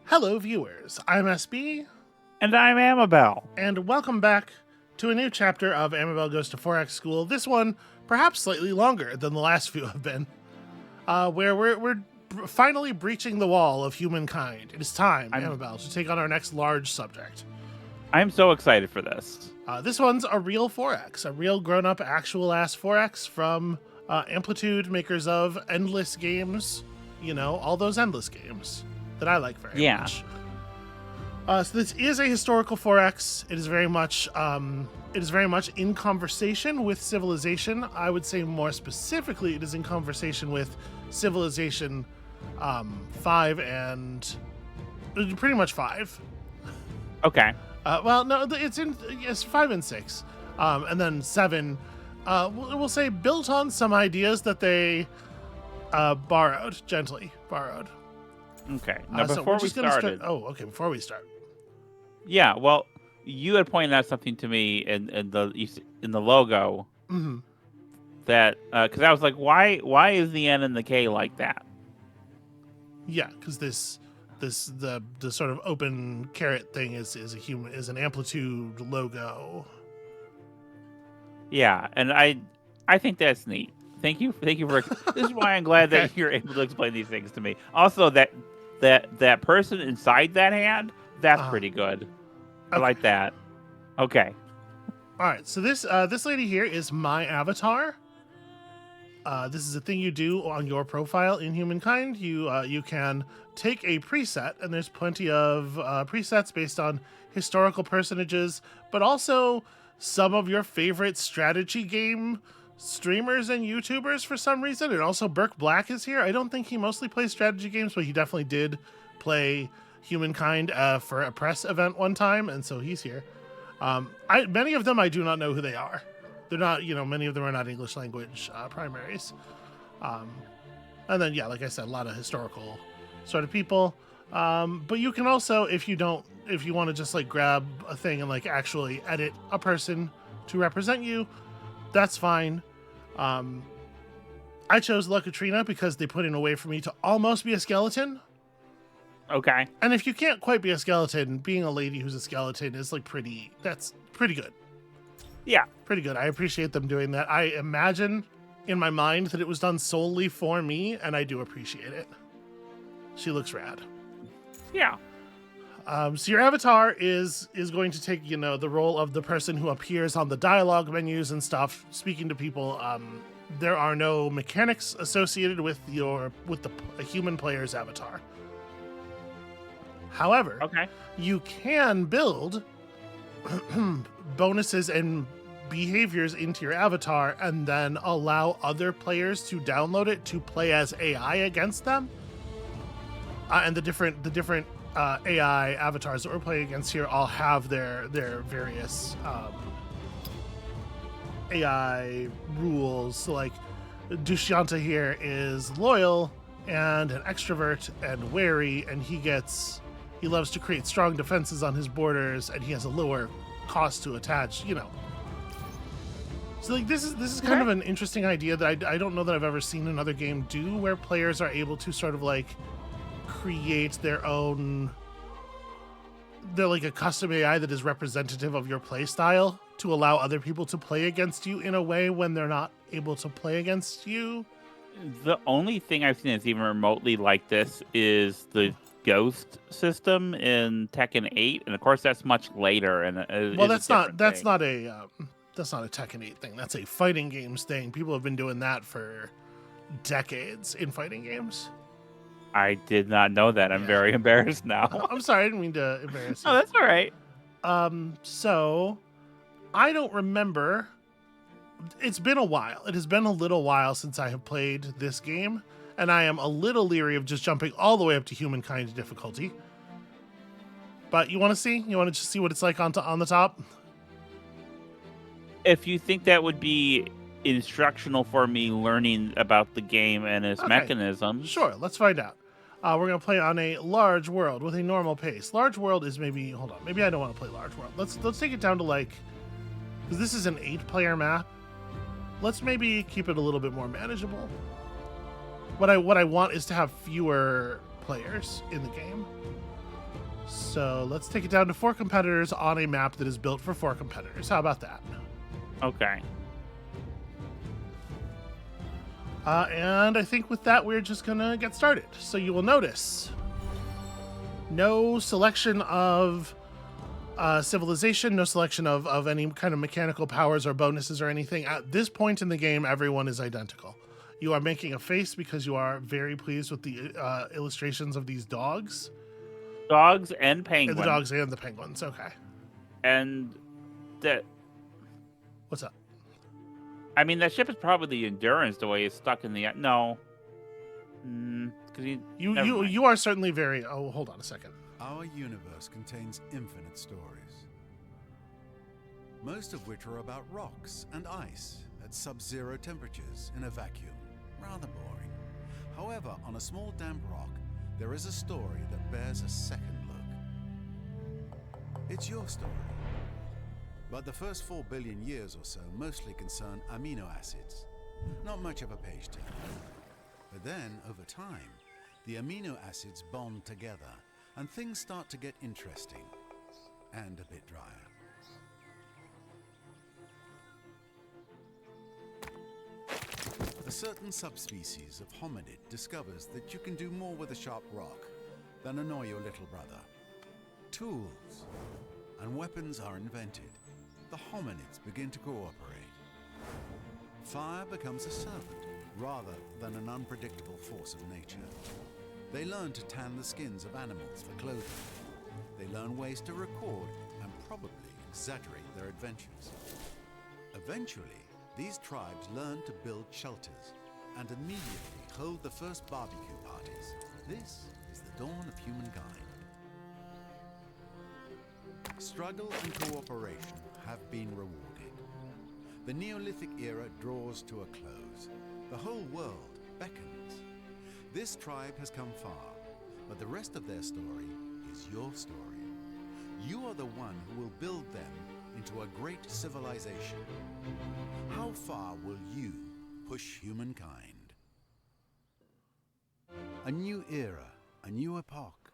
Hello, viewers. I'm SB, And I'm Amabel. and welcome back to a new chapter of Amabel Goes to Forex School. This one, perhaps slightly longer than the last few have been, where we're finally breaching the wall of humankind. It is time, I'm Amabel, to take on our next large subject. I'm so excited for this. This one's a real Forex, a real grown-up, actual-ass Forex from Amplitude, makers of Endless Games. You know, all those Endless games that I like very Yeah. much. So this is a historical 4X. It is very much in conversation with Civilization. I would say more specifically, it is in conversation with Civilization 5 and pretty much 5. Okay. Well, no, it's 5 and 6, and then 7. We'll say built on some ideas that they gently borrowed. Okay. Now, So before we're we just gonna started, okay. Before we start. yeah, well, you had pointed out something to me in the logo Mm-hmm. that because I was like, why is the N and the K like that? Yeah, because the sort of open carrot thing is an Amplitude logo. Yeah, and I think that's neat. Thank you for. This is why I'm glad Okay. that you're able to explain these things to me. Also, that person inside that hand, that's Uh-huh. pretty good. I Okay. like that. Okay. All right. So this lady here is my avatar. This is a thing you do on your profile in Humankind. You can take a preset, and there's plenty of presets based on historical personages, but also some of your favorite strategy game streamers and YouTubers for some reason. And also Burke Black is here. I don't think he mostly plays strategy games, but he definitely did play Humankind for a press event one time, and so he's here. Many of them I do not know who they are. They're not, many of them are not English language primaries. And then, yeah, like I said, a lot of historical sort of people. But you can also, if you want to just like grab a thing and like actually edit a person to represent you, that's fine. I chose La Katrina because they put in a way for me to almost be a skeleton. Okay. And if you can't quite be a skeleton, being a lady who's a skeleton is that's pretty good. Yeah. Pretty good. I appreciate them doing that. I imagine in my mind that it was done solely for me, and I do appreciate it. She looks rad. Yeah. So your avatar is going to take, the role of the person who appears on the dialogue menus and stuff, speaking to people. There are no mechanics associated with a human player's avatar. However, Okay. you can build bonuses and behaviors into your avatar and then allow other players to download it to play as AI against them. And the different AI avatars that we're playing against here all have their various AI rules. So like Dushyanta here is loyal and an extrovert and wary, and he loves to create strong defenses on his borders, and he has a lower cost to attach, So like this is kind of an interesting idea that I don't know that I've ever seen another game do, where players are able to sort of like create they're like a custom AI that is representative of your play style to allow other people to play against you in a way when they're not able to play against you. The only thing I've seen that's even remotely like this is the Ghost system in Tekken 8, and of course that's much later. And That's not a Tekken 8 thing. That's a fighting games thing. People have been doing that for decades in fighting games. I did not know that. I'm very embarrassed now. I'm sorry, I didn't mean to embarrass you. Oh, that's all right. So I don't remember. It's been a while. It has been a little while since I have played this game, and I am a little leery of just jumping all the way up to Humankind difficulty. But you want to see? You want to just see what it's like on the top? If you think that would be instructional for me learning about the game and its mechanisms. Sure, let's find out. We're going to play on a large world with a normal pace. Large world is maybe I don't want to play large world. Let's take it down to because this is an 8-player map. Let's maybe keep it a little bit more manageable. What I want is to have fewer players in the game. So let's take it down to 4 competitors on a map that is built for 4 competitors. How about that? Okay. And I think with that, we're just going to get started. So you will notice no selection of civilization, no selection of any kind of mechanical powers or bonuses or anything. At this point in the game, everyone is identical. You are making a face because you are very pleased with the illustrations of these dogs. Dogs and penguins. And the dogs and the penguins, okay. And that... What's up? I mean, that ship is probably the Endurance, the way it's stuck in the... No. You are certainly very... Oh, hold on a second. Our universe contains infinite stories, most of which are about rocks and ice at sub-zero temperatures in a vacuum. Rather boring. However, on a small damp rock, there is a story that bears a second look. It's your story. But the first 4 billion years or so mostly concern amino acids. Not much of a page turner. But then, over time, the amino acids bond together, and things start to get interesting and a bit drier. A certain subspecies of hominid discovers that you can do more with a sharp rock than annoy your little brother. Tools and weapons are invented. The hominids begin to cooperate. Fire becomes a servant rather than an unpredictable force of nature. They learn to tan the skins of animals for clothing. They learn ways to record and probably exaggerate their adventures. Eventually, these tribes learn to build shelters and immediately hold the first barbecue parties. This is the dawn of humankind. Struggle and cooperation have been rewarded. The Neolithic era draws to a close. The whole world beckons. This tribe has come far, but the rest of their story is your story. You are the one who will build them into a great civilization. How far will you push humankind? A new era, a new epoch.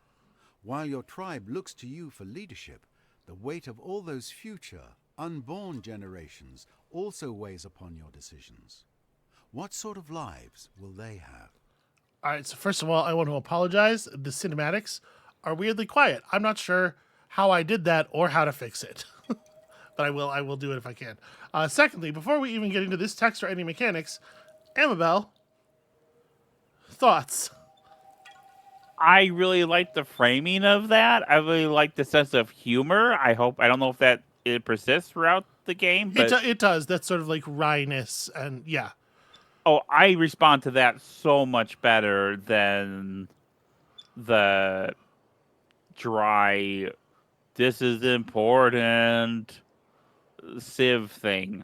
While your tribe looks to you for leadership, the weight of all those future, unborn generations also weighs upon your decisions. What sort of lives will they have? All right, so first of all, I want to apologize. The cinematics are weirdly quiet. I'm not sure how I did that or how to fix it. But I will do it if I can. Secondly, before we even get into this text or any mechanics, Amabel, thoughts? I really like the framing of that. I really like the sense of humor. I don't know if it persists throughout the game, but It does. That's sort of like wryness and yeah. Oh, I respond to that so much better than the dry, this is important Civ thing.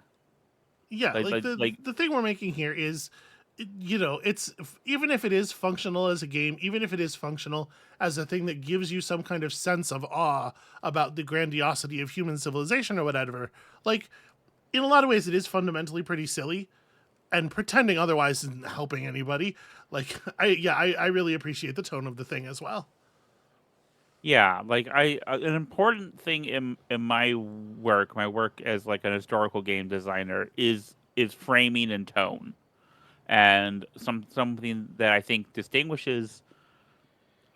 Yeah, the thing we're making here is, it's even if it is functional as a game, even if it is functional as a thing that gives you some kind of sense of awe about the grandiosity of human civilization or whatever, like, in a lot of ways it is fundamentally pretty silly, and pretending otherwise isn't helping anybody. Like, I really appreciate the tone of the thing as well. Yeah, like an important thing in my work as like an historical game designer is framing and tone. And something that I think distinguishes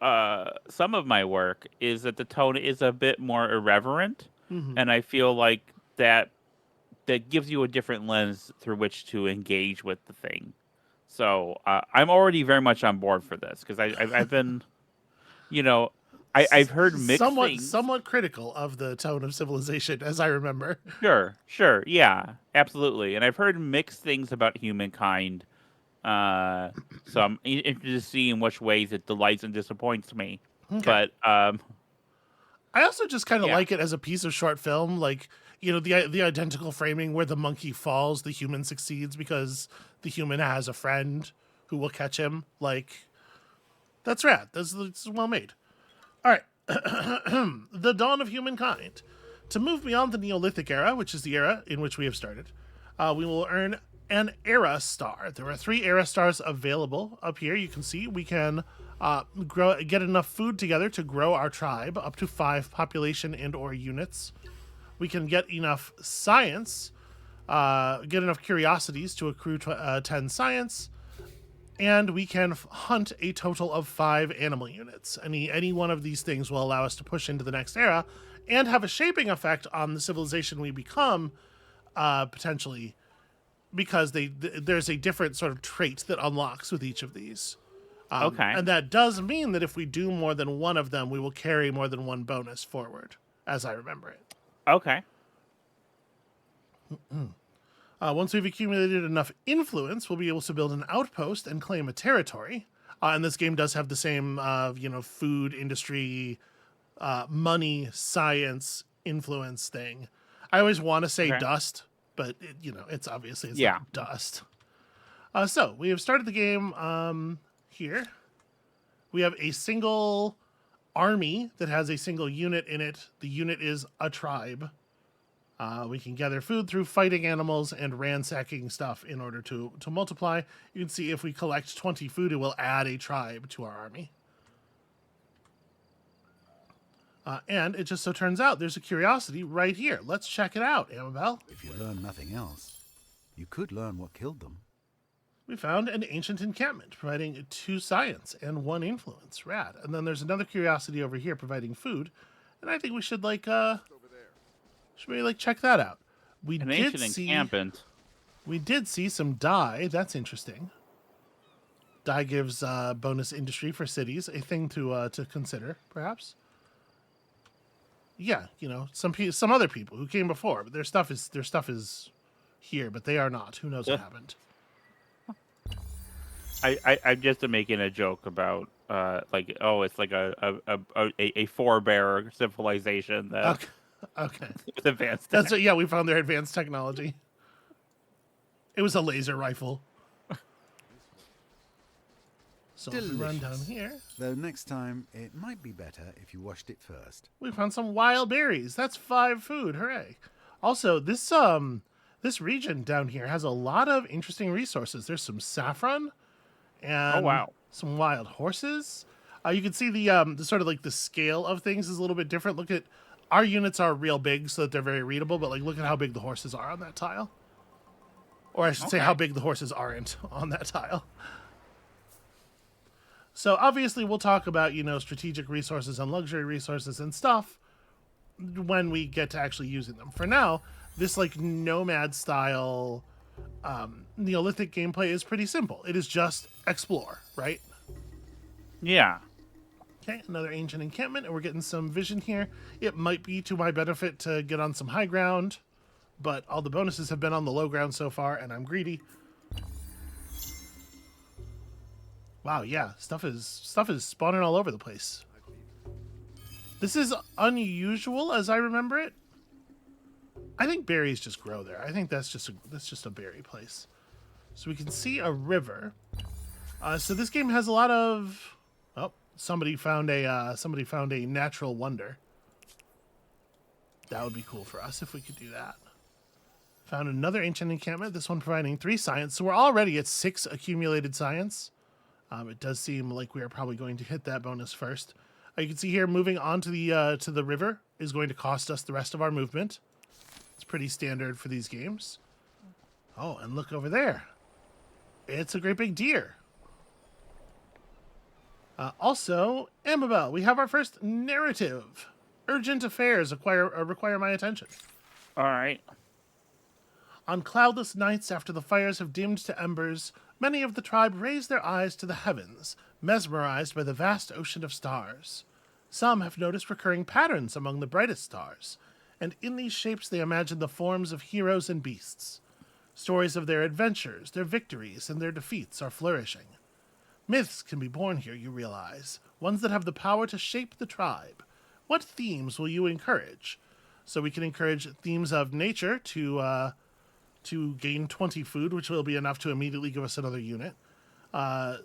some of my work is that the tone is a bit more irreverent, and I feel like that gives you a different lens through which to engage with the thing. So I'm already very much on board for this because I've been, I've heard mixed things. Somewhat critical of the tone of Civilization, as I remember. Sure, yeah, absolutely. And I've heard mixed things about Humankind. So I'm interested to see in which ways it delights and disappoints me. Okay. But I also just kind of like it as a piece of short film, like, the identical framing where the monkey falls, the human succeeds because the human has a friend who will catch him. Like, that's rad. This is well made. All right. The dawn of humankind. To move beyond the Neolithic era, which is the era in which we have started, we will earn an era star. There are 3 era stars available up here. You can see we can get enough food together to grow our tribe up to 5 population and or units. We can get enough science, get enough curiosities to accrue 10 science, and we can hunt a total of 5 animal units. Any one of these things will allow us to push into the next era and have a shaping effect on the civilization we become, potentially, because there's a different sort of trait that unlocks with each of these. Okay. And that does mean that if we do more than one of them, we will carry more than one bonus forward, as I remember it. Okay. Once we've accumulated enough influence, we'll be able to build an outpost and claim a territory. And this game does have the same, food industry, money, science, influence thing. I always want to say dust, but it's obviously not dust. So we have started the game here. We have a single army that has a single unit in it. The unit is a tribe. We can gather food through fighting animals and ransacking stuff in order to multiply. You can see if we collect 20 food, it will add a tribe to our army. And it just so turns out there's a curiosity right here. Let's check it out, Amabel. If you learn nothing else, you could learn what killed them. We found an ancient encampment providing 2 science and 1 influence. Rad. And then there's another curiosity over here providing food. And I think we should should we check that out? An ancient encampment. We did see some dye. That's interesting. Dye gives bonus industry for cities, a thing to consider, perhaps. Yeah, some other people who came before, but their stuff is here, but they are not. Who knows what happened? I'm just making a joke about it's like a forebear civilization that okay. with advanced. That's what, yeah, we found their advanced technology. It was a laser rifle. So we run down here. Though next time, it might be better if you washed it first. We found some wild berries. That's 5 food. Hooray. Also, this region down here has a lot of interesting resources. There's some saffron and some wild horses. You can see the sort of the scale of things is a little bit different. Look at our units are real big so that they're very readable, but look at how big the horses are on that tile. Or I should say how big the horses aren't on that tile. So obviously we'll talk about, strategic resources and luxury resources and stuff when we get to actually using them. For now, this nomad style Neolithic gameplay is pretty simple. It is just explore, right? Yeah. Okay, another ancient encampment, and we're getting some vision here. It might be to my benefit to get on some high ground, but all the bonuses have been on the low ground so far, and I'm greedy. Wow, yeah, stuff is spawning all over the place. This is unusual as I remember it. I think berries just grow there. I think that's just a berry place. So we can see a river. So this game has a lot of. Oh, somebody found a natural wonder. That would be cool for us if we could do that. Found another ancient encampment. This one providing 3 science. So we're already at 6 accumulated science. It does seem like we are probably going to hit that bonus first. You can see here, moving on to the river is going to cost us the rest of our movement. It's pretty standard for these games. Oh, and look over there. It's a great big deer. Also, Amabel, we have our first narrative. Urgent affairs require my attention. All right. On cloudless nights after the fires have dimmed to embers, many of the tribe raise their eyes to the heavens, mesmerized by the vast ocean of stars. Some have noticed recurring patterns among the brightest stars, and in these shapes they imagine the forms of heroes and beasts. Stories of their adventures, their victories, and their defeats are flourishing. Myths can be born here, you realize, ones that have the power to shape the tribe. What themes will you encourage? So we can encourage themes of nature to gain 20 food, which will be enough to immediately give us another unit.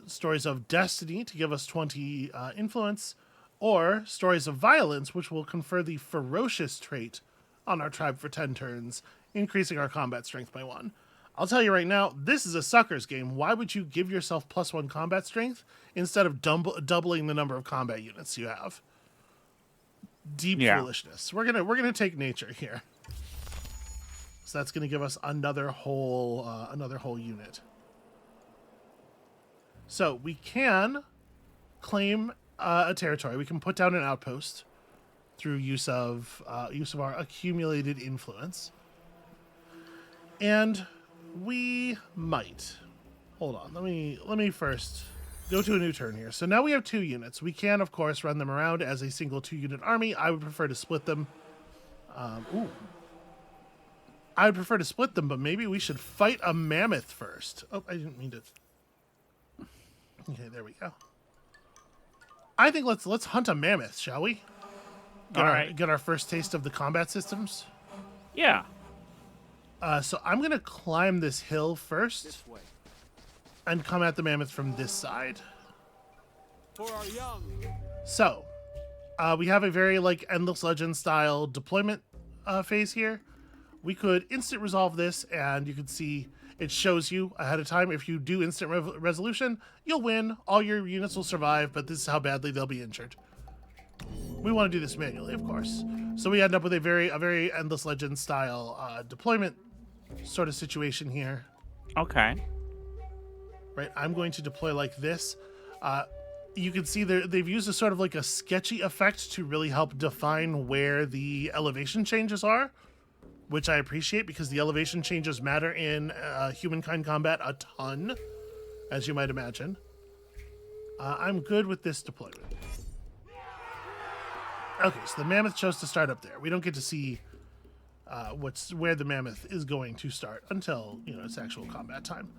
Stories of destiny to give us 20 influence, or stories of violence, which will confer the ferocious trait on our tribe for 10 turns, increasing our combat strength by 1. I'll tell you right now, this is a sucker's game. Why would you give yourself +1 combat strength instead of doubling the number of combat units you have? Deep foolishness. We're gonna take nature here. So that's gonna give us another whole unit. So we can claim a territory. We can put down an outpost through use of our accumulated influence, and we might. Hold on. Let me first go to a new turn here. So now we have 2 units. We can, of course, run them around as a single 2-unit army. I would prefer to split them. I would prefer to split them, but maybe we should fight a mammoth first. Oh, I didn't mean to. Okay, there we go. I think let's hunt a mammoth, shall we? Get our first taste of the combat systems. Yeah. So I'm gonna climb this hill first, and come at the mammoth from this side. For our young. So, we have a very Endless Legend style deployment phase here. We could instant resolve this, and you can see it shows you ahead of time. If you do instant resolution, you'll win. All your units will survive, but this is how badly they'll be injured. We want to do this manually, of course. So we end up with a very Endless Legend style deployment sort of situation here. Okay. Right, I'm going to deploy like this. You can see they've used a sort of a sketchy effect to really help define where the elevation changes are, which I appreciate because the elevation changes matter in humankind combat a ton, as you might imagine. I'm good with this deployment. Okay, so the mammoth chose to start up there. We don't get to see where the mammoth is going to start until it's actual combat time.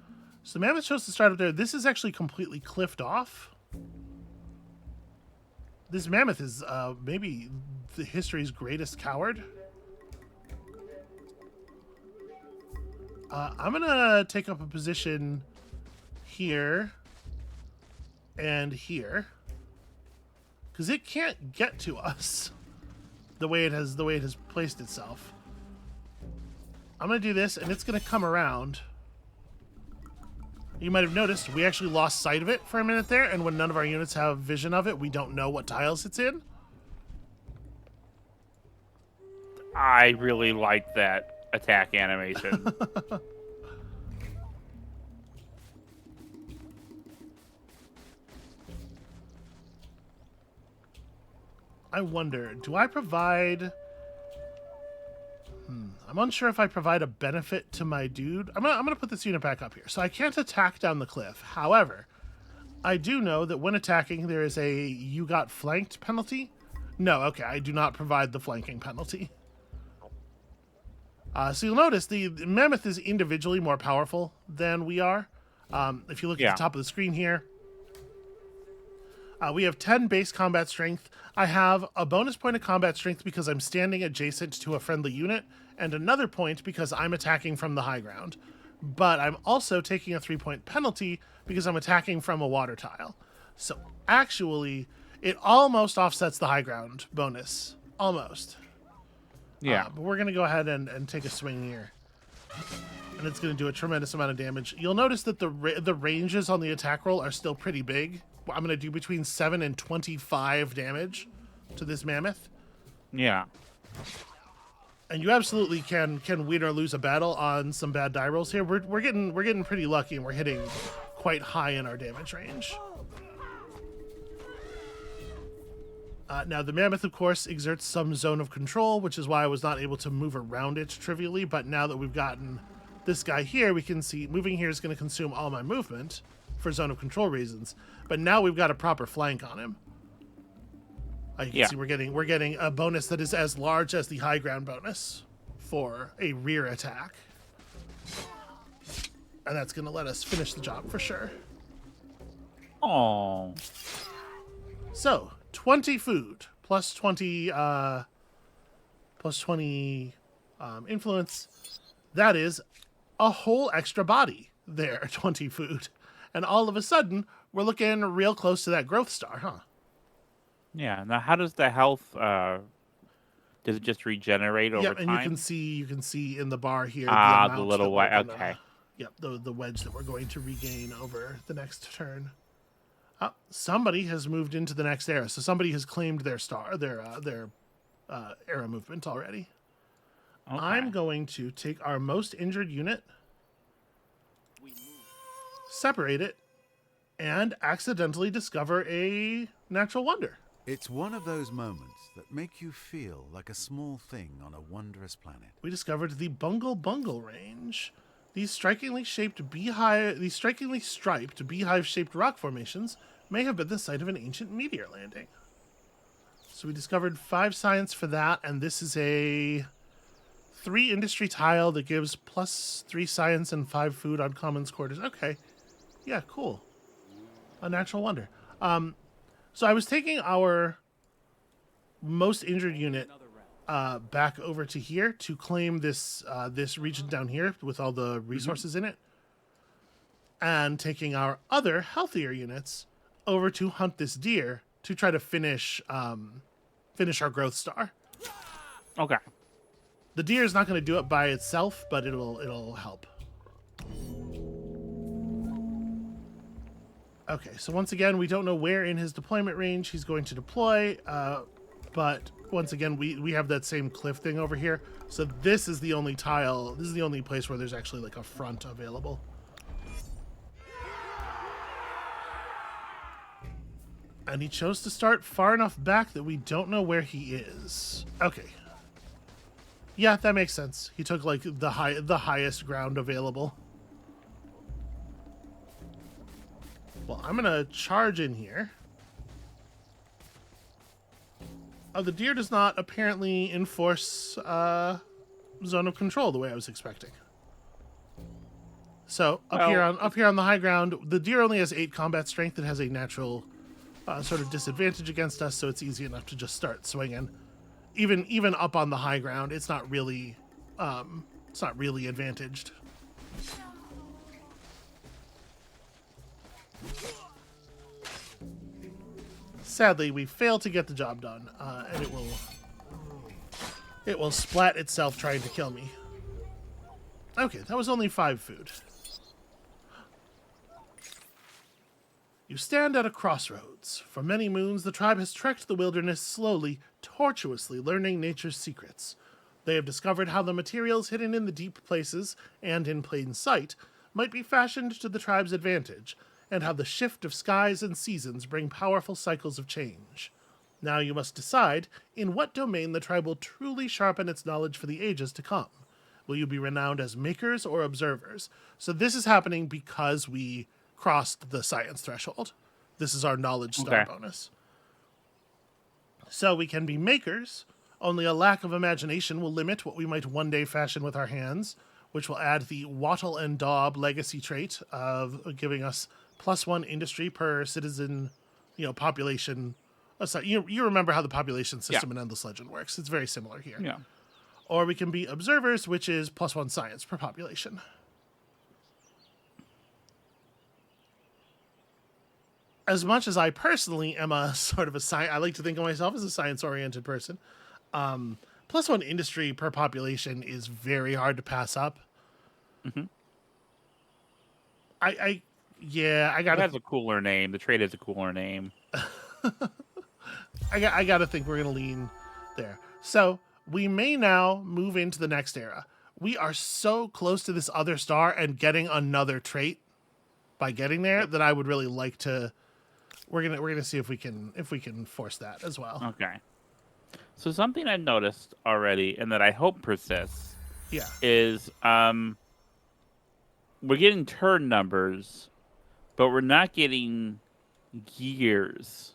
So the mammoth chose to start up there. This is actually completely cliffed off. This mammoth is maybe the history's greatest coward. I'm gonna take up a position here and here because it can't get to us the way it has placed itself. I'm gonna do this, and it's gonna come around. You might have noticed we actually lost sight of it for a minute there, and when none of our units have vision of it, we don't know what tiles it's in. I really like that attack animation. I wonder, do I provide... I'm unsure if I provide a benefit to my dude. I'm gonna put this unit back up here. So I can't attack down the cliff. However, I do know that when attacking, there is a you got flanked penalty. No, okay, I do not provide the flanking penalty. So you'll notice the mammoth is individually more powerful than we are. If you look at the top of the screen here, we have 10 base combat strength. I have a bonus point of combat strength because I'm standing adjacent to a friendly unit, and another point because I'm attacking from the high ground. But I'm also taking a 3-point penalty because I'm attacking from a water tile. So actually, it almost offsets the high ground bonus. Almost. Yeah. But we're going to go ahead and take a swing here. And it's going to do a tremendous amount of damage. You'll notice that the ranges on the attack roll are still pretty big. I'm going to do between 7 and 25 damage to this mammoth. Yeah. And you absolutely can win or lose a battle on some bad die rolls here. We're getting pretty lucky, and we're hitting quite high in our damage range. Now the mammoth, of course, exerts some zone of control, which is why I was not able to move around it trivially. But now that we've gotten this guy here, we can see moving here is going to consume all my movement for zone of control reasons. But now we've got a proper flank on him. You can see we're getting a bonus that is as large as the high ground bonus for a rear attack. And that's going to let us finish the job for sure. Oh. So, 20 food plus 20 influence. That is a whole extra body there, 20 food. And all of a sudden, we're looking real close to that growth star, huh? Yeah. Now, how does the health? Does it just regenerate over time? And you can see in the bar here. The little white. Okay. Yep, the wedge that we're going to regain over the next turn. Somebody has moved into the next era, so somebody has claimed their era movement already. Okay. I'm going to take our most injured unit, separate it, and accidentally discover a natural wonder. It's one of those moments that make you feel like a small thing on a wondrous planet. We discovered the Bungle Bungle range. These strikingly striped beehive-shaped rock formations may have been the site of an ancient meteor landing. So we discovered 5 science for that, and this is a 3 industry tile that gives +3 science and 5 food on commons quarters. Okay. Yeah, cool. A natural wonder. So I was taking our most injured unit back over to here to claim this this region down here with all the resources in it, and taking our other healthier units over to hunt this deer to try to finish our growth star. Okay. The deer is not going to do it by itself, but it'll help. Okay, so once again, we don't know where in his deployment range he's going to deploy, but once again, we have that same cliff thing over here. So this is the only tile, this is the only place where there's actually like a front available. And he chose to start far enough back that we don't know where he is. Okay. Yeah, that makes sense. He took like the highest ground available. Well, I'm gonna charge in here. Oh, the deer does not apparently enforce zone of control the way I was expecting. So up here on the high ground, the deer only has 8 combat strength. It has a natural sort of disadvantage against us, so it's easy enough to just start swinging. Even up on the high ground, it's not really advantaged. Sadly, we fail to get the job done, and it will splat itself trying to kill me. Okay, that was only 5 food. You stand at a crossroads. For many moons, the tribe has trekked the wilderness slowly, tortuously learning nature's secrets. They have discovered how the materials hidden in the deep places and in plain sight might be fashioned to the tribe's advantage, and how the shift of skies and seasons bring powerful cycles of change. Now you must decide in what domain the tribe will truly sharpen its knowledge for the ages to come. Will you be renowned as makers or observers? So this is happening because we crossed the science threshold. This is our knowledge star bonus. So we can be makers. Only a lack of imagination will limit what we might one day fashion with our hands, which will add the wattle and daub legacy trait of giving us +1 industry per citizen, population. You remember how the population system in Endless Legend works. It's very similar here. Yeah. Or we can be observers, which is +1 science per population. As much as I personally am a sort of I like to think of myself as a science-oriented person, +1 industry per population is very hard to pass up. Mm-hmm. I got. It has a cooler name. The trait has a cooler name. I gotta think we're gonna lean there. So we may now move into the next era. We are so close to this other star and getting another trait by getting there that I would really like to. We're gonna see if we can force that as well. Okay. So something I've noticed already, and that I hope persists, is we're getting turn numbers, but we're not getting years.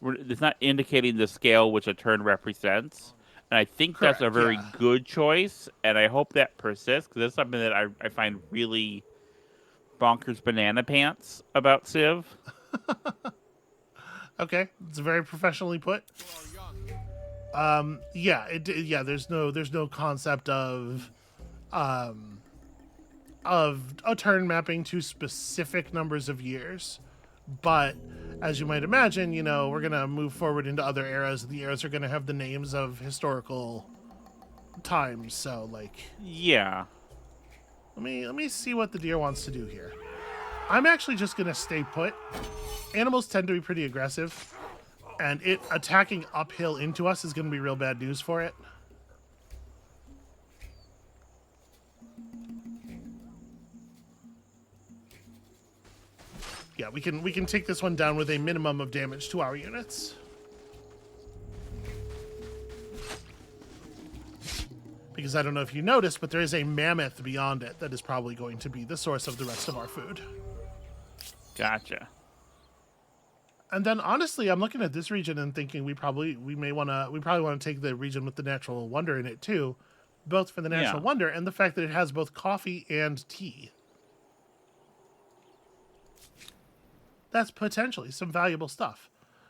It's not indicating the scale which a turn represents. And I think that's a very good choice, and I hope that persists, because that's something that I find really bonkers banana pants about Civ. Okay, it's very professionally put. There's no concept of a turn mapping to specific numbers of years, but as you might imagine, we're gonna move forward into other eras. The eras are gonna have the names of historical times, so Let me see what the deer wants to do here. I'm actually just gonna stay put. Animals tend to be pretty aggressive, and it attacking uphill into us is gonna be real bad news for it. Yeah, we can take this one down with a minimum of damage to our units. Because I don't know if you noticed, but there is a mammoth beyond it that is probably going to be the source of the rest of our food. Gotcha. And then honestly, I'm looking at this region and thinking we probably want to take the region with the natural wonder in it too, both for the natural wonder and the fact that it has both coffee and tea. That's potentially some valuable stuff.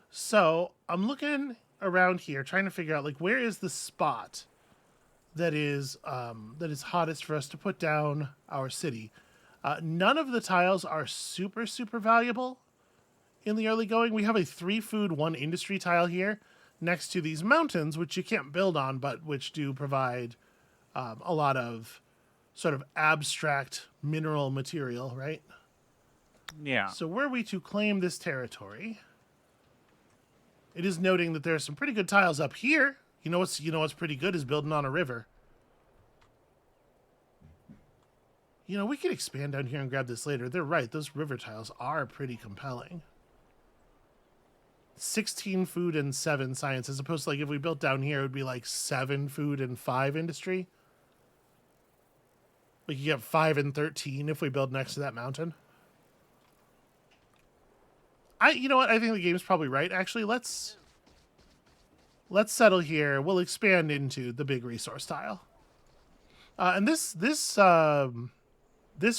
So I'm looking around here trying to figure out like where is the spot that is hottest for us to put down our city. None of the tiles are super valuable in the early going. We have a 3 food 1 industry tile here next to these mountains, which you can't build on, but which do provide a lot of sort of abstract mineral material, right? Yeah. So were we to claim this territory, it is noting that there are some pretty good tiles up here. You know what's pretty good is building on a river. You know, we could expand down here and grab this later. They're right. Those river tiles are pretty compelling. 16 food and 7 science, as opposed to like if we built down here, it would be like 7 food and 5 industry. We could get 5 and 13 if we build next to that mountain. You know what? I think the game's probably right. Actually, let's settle here. We'll expand into the big resource tile. And this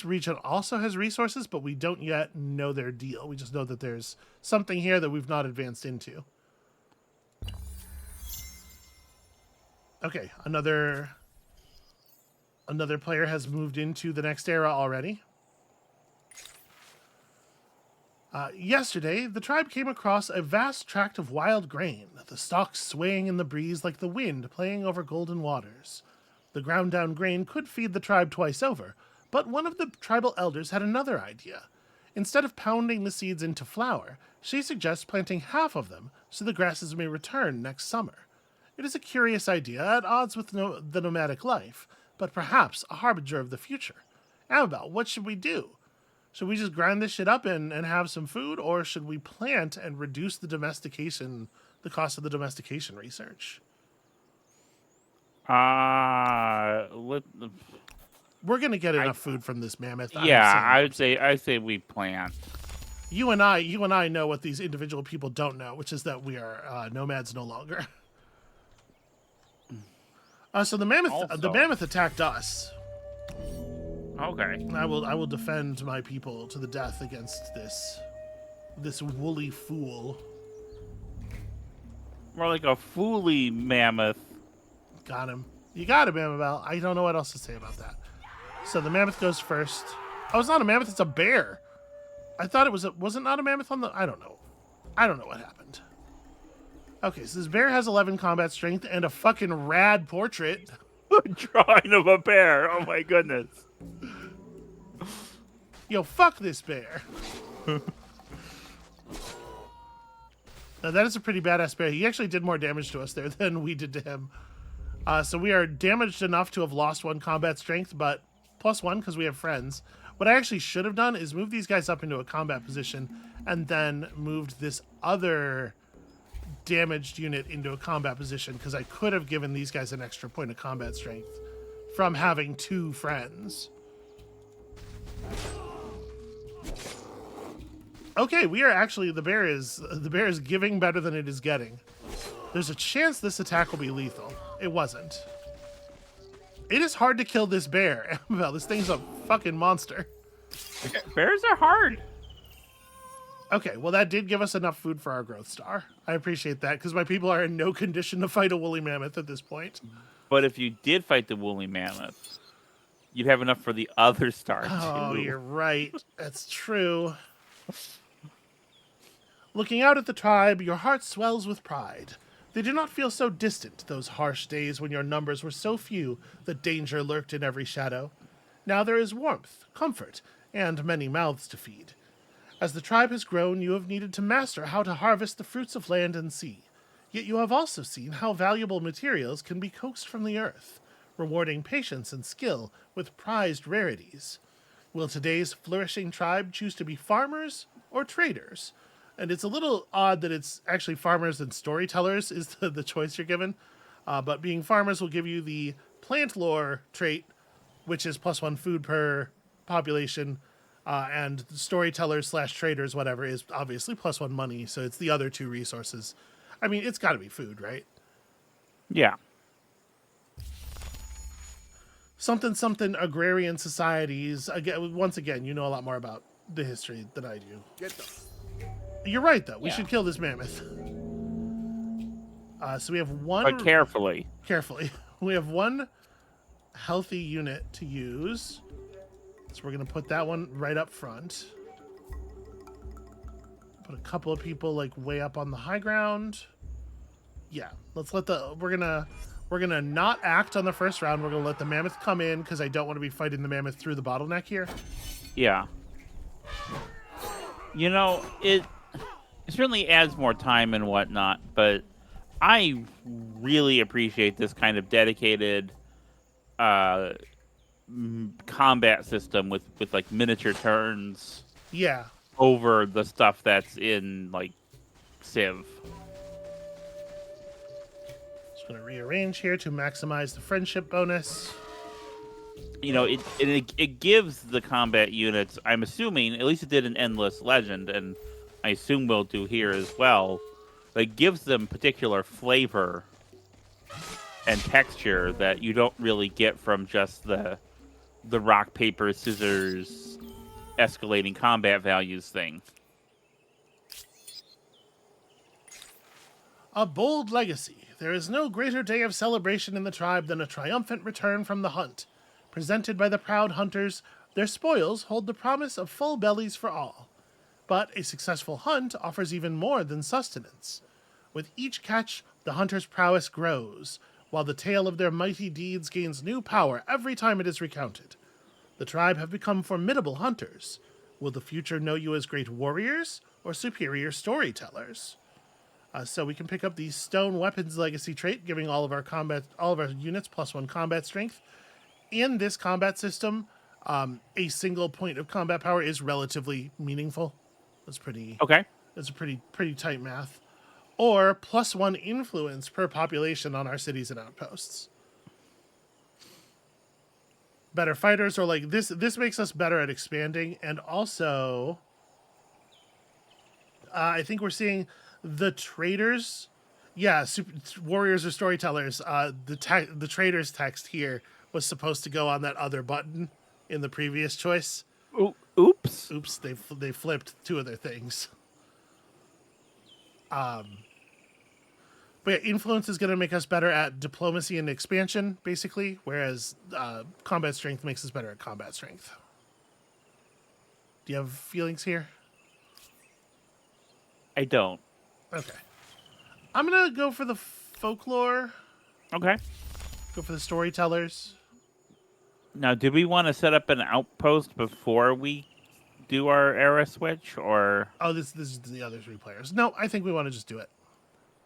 region also has resources, but we don't yet know their deal. We just know that there's something here that we've not advanced into. Okay, another player has moved into the next era already. Yesterday, the tribe came across a vast tract of wild grain, the stalks swaying in the breeze like the wind playing over golden waters. The ground-down grain could feed the tribe twice over, but one of the tribal elders had another idea. Instead of pounding the seeds into flour, she suggests planting half of them so the grasses may return next summer. It is a curious idea, at odds with the nomadic life, but perhaps a harbinger of the future. Amabel, what should we do? Should we just grind this shit up and have some food, or should we plant and reduce the cost of the domestication research? We're gonna get enough food from this mammoth. I'd say we plant. You and I know what these individual people don't know, which is that we are nomads no longer. So the mammoth attacked us. Okay. I will defend my people to the death against this woolly fool. More like a fooly mammoth. Got him. You got him, Amabel. I don't know what else to say about that. So the mammoth goes first. Oh, it's not a mammoth, it's a bear. I thought it was it not a mammoth on the... I don't know. I don't know what happened. Okay, so this bear has 11 combat strength and a fucking rad portrait. Drawing of a bear. Oh my goodness. Yo, fuck this bear. Now, that is a pretty badass bear. He actually did more damage to us there than we did to him. So we are damaged enough to have lost 1 combat strength, but +1 because we have friends. What I actually should have done is move these guys up into a combat position and then moved this other damaged unit into a combat position, because I could have given these guys an extra point of combat strength from having 2 friends. Okay, we are actually... The bear is giving better than it is getting. There's a chance this attack will be lethal. It wasn't. It is hard to kill this bear. Amabel, this thing's a fucking monster. Bears are hard. Okay, well, that did give us enough food for our growth star. I appreciate that, because my people are in no condition to fight a woolly mammoth at this point. But if you did fight the woolly mammoth, you'd have enough for the other star, Oh, too. you're right. That's true. Looking out at the tribe, your heart swells with pride. They do not feel so distant, those harsh days when your numbers were so few that danger lurked in every shadow. Now there is warmth, comfort, and many mouths to feed. As the tribe has grown, you have needed to master how to harvest the fruits of land and sea. Yet you have also seen how valuable materials can be coaxed from the earth, rewarding patience and skill with prized rarities. Will today's flourishing tribe choose to be farmers or traders? And it's a little odd that it's actually farmers and storytellers is the choice you're given. But being farmers will give you the plant lore trait, which is +1 food per population, and storytellers / traders, whatever, is obviously +1 money. So it's the other two resources. I mean, it's got to be food, right? Yeah. Something agrarian societies. Again, once again, you know a lot more about the history than I do. Get them. You're right, though. We Yeah. should kill this mammoth. So we have one. But carefully. Carefully. We have one healthy unit to use. So we're going to put that one right up front. Put a couple of people like way up on the high ground. Yeah, let's let the we're gonna not act on the first round. We're gonna let the mammoth come in because I don't want to be fighting the mammoth through the bottleneck here. Yeah. You know, it certainly adds more time and whatnot, but I really appreciate this kind of dedicated combat system with like miniature turns Yeah. over the stuff that's in like Civ. Just gonna rearrange here to maximize the friendship bonus. You know, it gives the combat units, I'm assuming, at least it did in Endless Legend, and I assume will do here as well, it gives them particular flavor and texture that you don't really get from just the rock, paper, scissors escalating combat values thing. A bold legacy. There is no greater day of celebration in the tribe than a triumphant return from the hunt. Presented by the proud hunters, their spoils hold the promise of full bellies for all. But a successful hunt offers even more than sustenance. With each catch, the hunter's prowess grows, while the tale of their mighty deeds gains new power every time it is recounted. The tribe have become formidable hunters. Will the future know you as great warriors or superior storytellers? So we can pick up the Stone Weapons Legacy trait, giving all of our units +1 combat strength. In this combat system, a single point of combat power is relatively meaningful. That's pretty. Okay. That's a pretty tight math. Or +1 influence per population on our cities and outposts. Better fighters, or like this makes us better at expanding, and also I think we're seeing the traders, warriors or storytellers. The traders text here was supposed to go on that other button in the previous choice. Oops. Oops, they flipped two of their things. But yeah, influence is going to make us better at diplomacy and expansion, basically, whereas combat strength makes us better at combat strength. Do you have feelings here? I don't. Okay. I'm going to go for the folklore. Okay. Go for the storytellers. Now, do we want to set up an outpost before we do our era switch, or? Oh, this is the other three players. No, I think we want to just do it.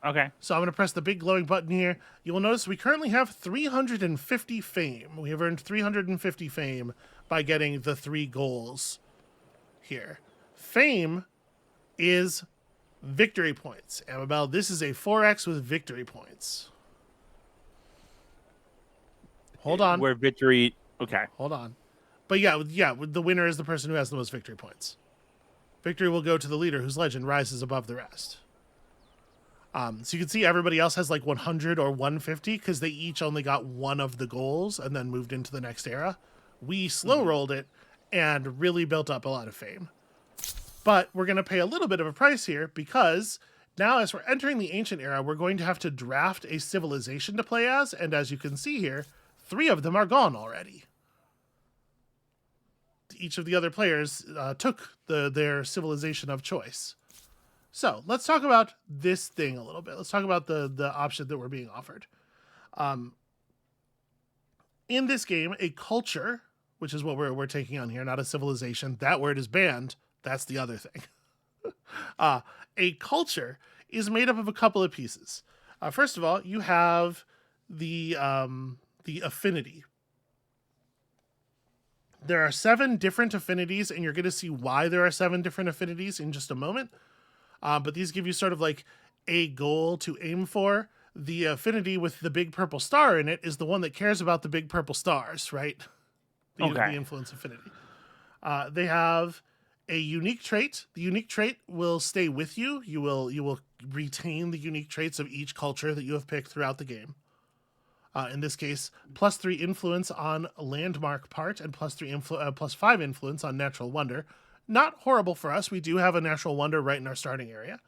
Okay. So I'm going to press the big glowing button here. You will notice we currently have 350 fame. We have earned 350 fame by getting the 3 goals here. Fame is victory points. Amabel, this is a 4x with victory points. Hold on. Where victory... Okay. Hold on. But yeah, the winner is the person who has the most victory points. Victory will go to the leader whose legend rises above the rest. So you can see everybody else has like 100 or 150 because they each only got one of the goals and then moved into the next era. We slow rolled it and really built up a lot of fame. But we're going to pay a little bit of a price here because now as we're entering the ancient era, we're going to have to draft a civilization to play as. And as you can see here, 3 of them are gone already. Each of the other players took their civilization of choice. So let's talk about this thing a little bit. Let's talk about the option that we're being offered. In this game, a culture, which is what we're taking on here, not a civilization. That word is banned. That's the other thing. A culture is made up of a couple of pieces. First of all, you have the affinity. There are 7 different affinities, and you're going to see why there are 7 different affinities in just a moment. But these give you sort of like a goal to aim for. The affinity with the big purple star in it is the one that cares about the big purple stars, right? The influence affinity. They have a unique trait. The unique trait will stay with you. You will retain the unique traits of each culture that you have picked throughout the game. In this case, +3 influence on landmark part and +5 influence on natural wonder. Not horrible for us. We do have a natural wonder right in our starting area.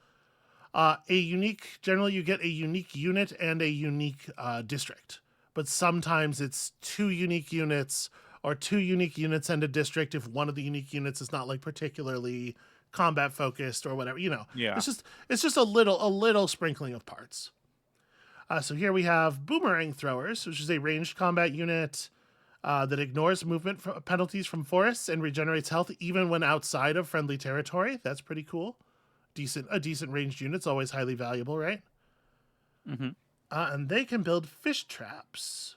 Generally you get a unique unit and a unique district, but sometimes it's 2 unique units or 2 unique units and a district if one of the unique units is not like particularly combat focused or whatever, Yeah. It's just a little sprinkling of parts. So here we have boomerang throwers, which is a ranged combat unit that ignores movement penalties from forests and regenerates health even when outside of friendly territory. That's pretty cool. A decent ranged unit's always highly valuable, right? Mm-hmm. And they can build fish traps,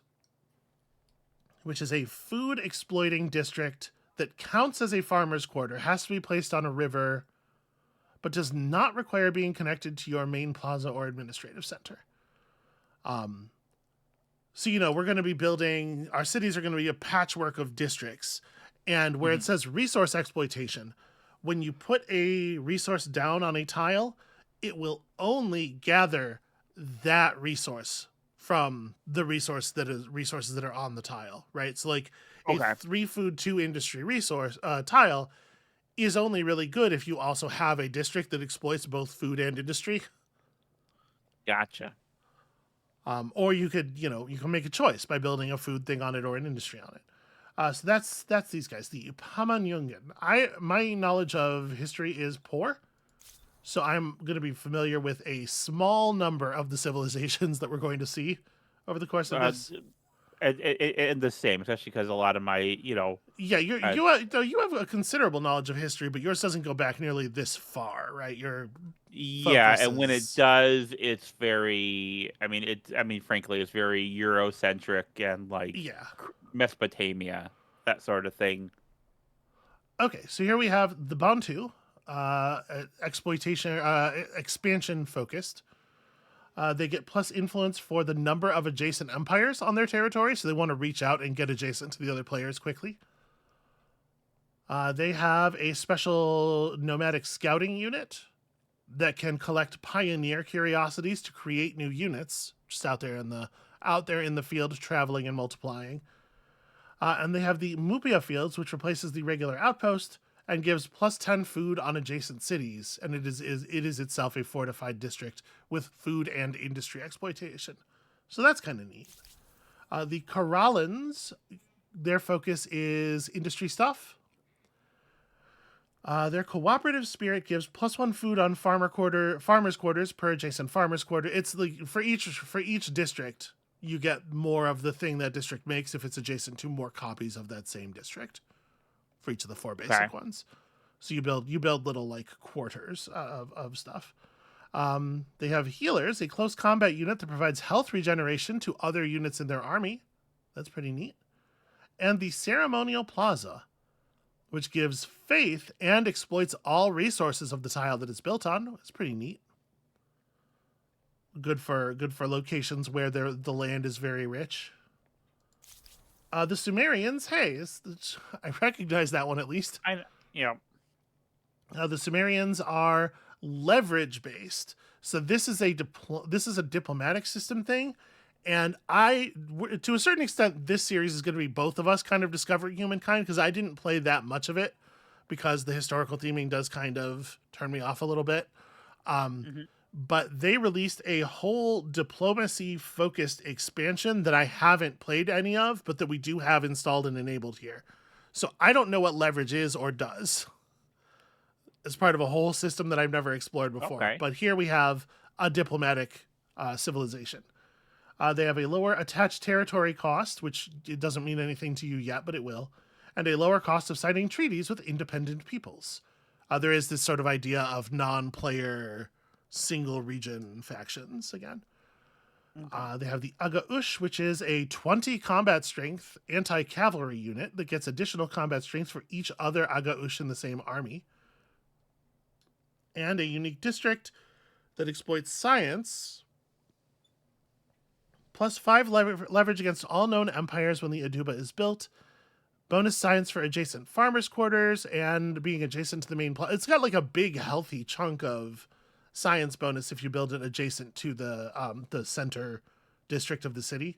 which is a food exploiting district that counts as a farmer's quarter, has to be placed on a river, but does not require being connected to your main plaza or administrative center. So, we're going to be building, our cities are going to be a patchwork of districts. And where it says resource exploitation, when you put a resource down on a tile, it will only gather that resource from the resources that are on the tile, right? So like a 3 food, 2 industry resource tile is only really good if you also have a district that exploits both food and industry. Gotcha. Or you could make a choice by building a food thing on it or an industry on it. So that's these guys, the HUMANKInd. My knowledge of history is poor, so I'm going to be familiar with a small number of the civilizations that we're going to see over the course of this. And the same, especially because a lot of my, Yeah, you have a considerable knowledge of history, but yours doesn't go back nearly this far, right? And when it does, it's very. Frankly, it's very Eurocentric and like Mesopotamia, that sort of thing. Okay, so here we have the Bantu, expansion focused. They get plus influence for the number of adjacent empires on their territory, so they want to reach out and get adjacent to the other players quickly. They have a special nomadic scouting unit that can collect pioneer curiosities to create new units, just out there in the field, traveling and multiplying. And they have the Mupia fields, which replaces the regular outpost and gives +10 food on adjacent cities, and it is itself a fortified district with food and industry exploitation. So that's kind of neat. The Karalans, their focus is industry stuff. Their cooperative spirit gives +1 food on farmers' quarters per adjacent farmers' quarter. It's like for each district, you get more of the thing that district makes if it's adjacent to more copies of that same district. For each of the 4 basic ones. So you build little like quarters of stuff. They have healers, a close combat unit that provides health regeneration to other units in their army. That's pretty neat. And the ceremonial plaza, which gives faith and exploits all resources of the tile that it's built on. It's pretty neat. Good for locations where the land is very rich. The Sumerians, hey, I recognize that one at least. The Sumerians are leverage based, so this is a diplomatic system thing, and to a certain extent, this series is going to be both of us kind of discovering humankind because I didn't play that much of it because the historical theming does kind of turn me off a little bit. But they released a whole diplomacy-focused expansion that I haven't played any of, but that we do have installed and enabled here. So I don't know what leverage is or does. It's part of a whole system that I've never explored before. Okay. But here we have a diplomatic civilization. They have a lower attached territory cost, which it doesn't mean anything to you yet, but it will. and a lower cost of signing treaties with independent peoples. There is this sort of idea of non-player single region factions again. They have the Aga Ush, which is a 20 combat strength anti-cavalry unit that gets additional combat strength for each other Aga Ush in the same army. And a unique district that exploits science, plus 5 leverage against all known empires when the Aduba is built, bonus science for adjacent farmers' quarters, and being adjacent to the main plot. It's got like a big, healthy chunk of science bonus if you build it adjacent to the center district of the city.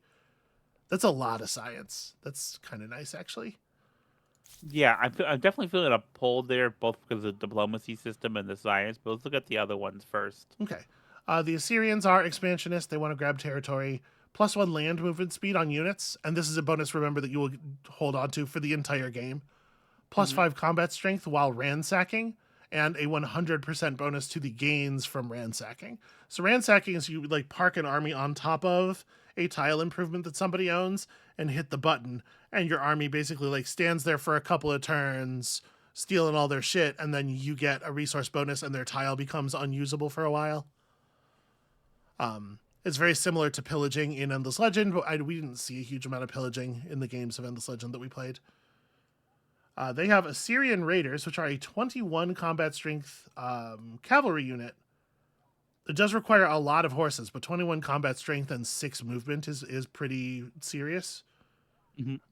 That's a lot of science. That's kind of nice, actually. Yeah, I'm definitely feeling a pull there, both because of the diplomacy system and the science. But let's look at the other ones first. Okay. The Assyrians are expansionists. They want to grab territory. Plus 1 land movement speed on units. And this is a bonus, remember, that you will hold on to for the entire game. Plus 5 combat strength while ransacking. And a 100% bonus to the gains from ransacking. So ransacking is you like park an army on top of a tile improvement that somebody owns and hit the button. And your army basically like stands there for a couple of turns, stealing all their shit, and then you get a resource bonus and their tile becomes unusable for a while. It's very similar to pillaging in Endless Legend, but we didn't see a huge amount of pillaging in the games of Endless Legend that we played. They have Assyrian Raiders, which are a 21 combat strength cavalry unit. It does require a lot of horses, but 21 combat strength and 6 movement is pretty serious.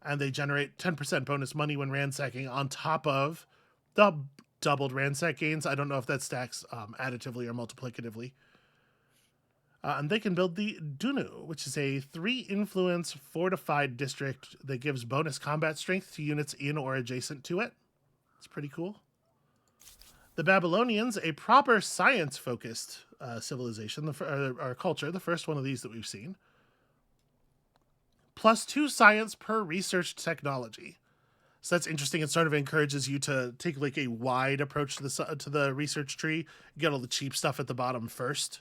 And they generate 10% bonus money when ransacking on top of the doubled ransack gains. I don't know if that stacks additively or multiplicatively. And they can build the Dunu, which is a 3 influence fortified district that gives bonus combat strength to units in or adjacent to it. It's pretty cool. The Babylonians, a proper science-focused civilization, or culture, the first one of these that we've seen. Plus 2 science per researched technology. So that's interesting. It sort of encourages you to take like a wide approach to the research tree. Get all the cheap stuff at the bottom first.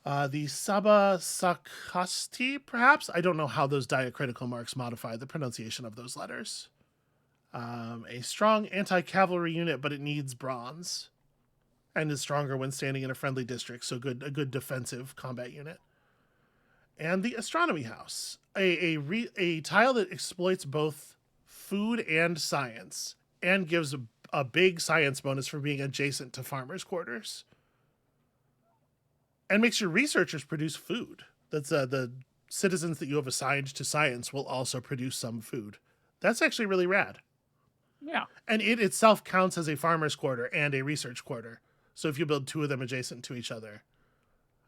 The Saba Sakasti, perhaps? I don't know how those diacritical marks modify the pronunciation of those letters. A strong anti-cavalry unit, but it needs bronze. And is stronger when standing in a friendly district, so a good defensive combat unit. And the Astronomy House, a tile that exploits both food and science, and gives a big science bonus for being adjacent to farmers' quarters. And makes your researchers produce food. That's the citizens that you have assigned to science will also produce some food. That's actually really rad. Yeah. And it itself counts as a farmer's quarter and a research quarter. So if you build 2 of them adjacent to each other.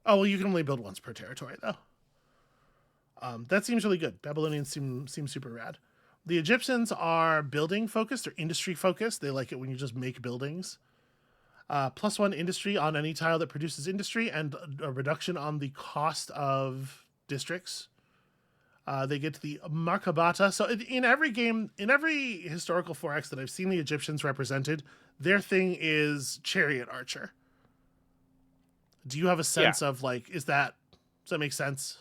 Oh, well, you can only build once per territory, though. That seems really good. Babylonians seem super rad. The Egyptians are building focused or industry focused. They like it when you just make buildings. Plus 1 industry on any tile that produces industry, and a reduction on the cost of districts. They get to the Markabata. So in every game, in every historical 4X that I've seen the Egyptians represented, their thing is chariot archer. Do you have a sense of like, does that make sense?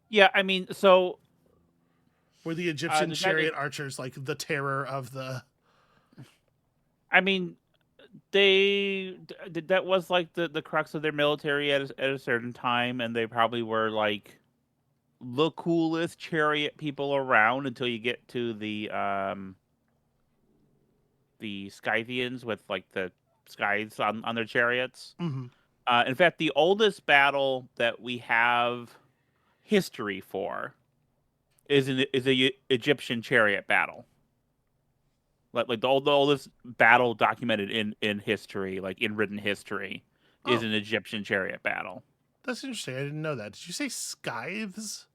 Yeah, I mean, so Were the Egyptian chariot archers like the terror of the... I mean, that was like the crux of their military at a certain time, and they probably were like the coolest chariot people around until you get to the Scythians with like the scythes on their chariots. Mm-hmm. In fact, the oldest battle that we have history for is a Egyptian chariot battle. Like the oldest battle documented in history, like in written history, is an Egyptian chariot battle. That's interesting. I didn't know that. Did you say scythes?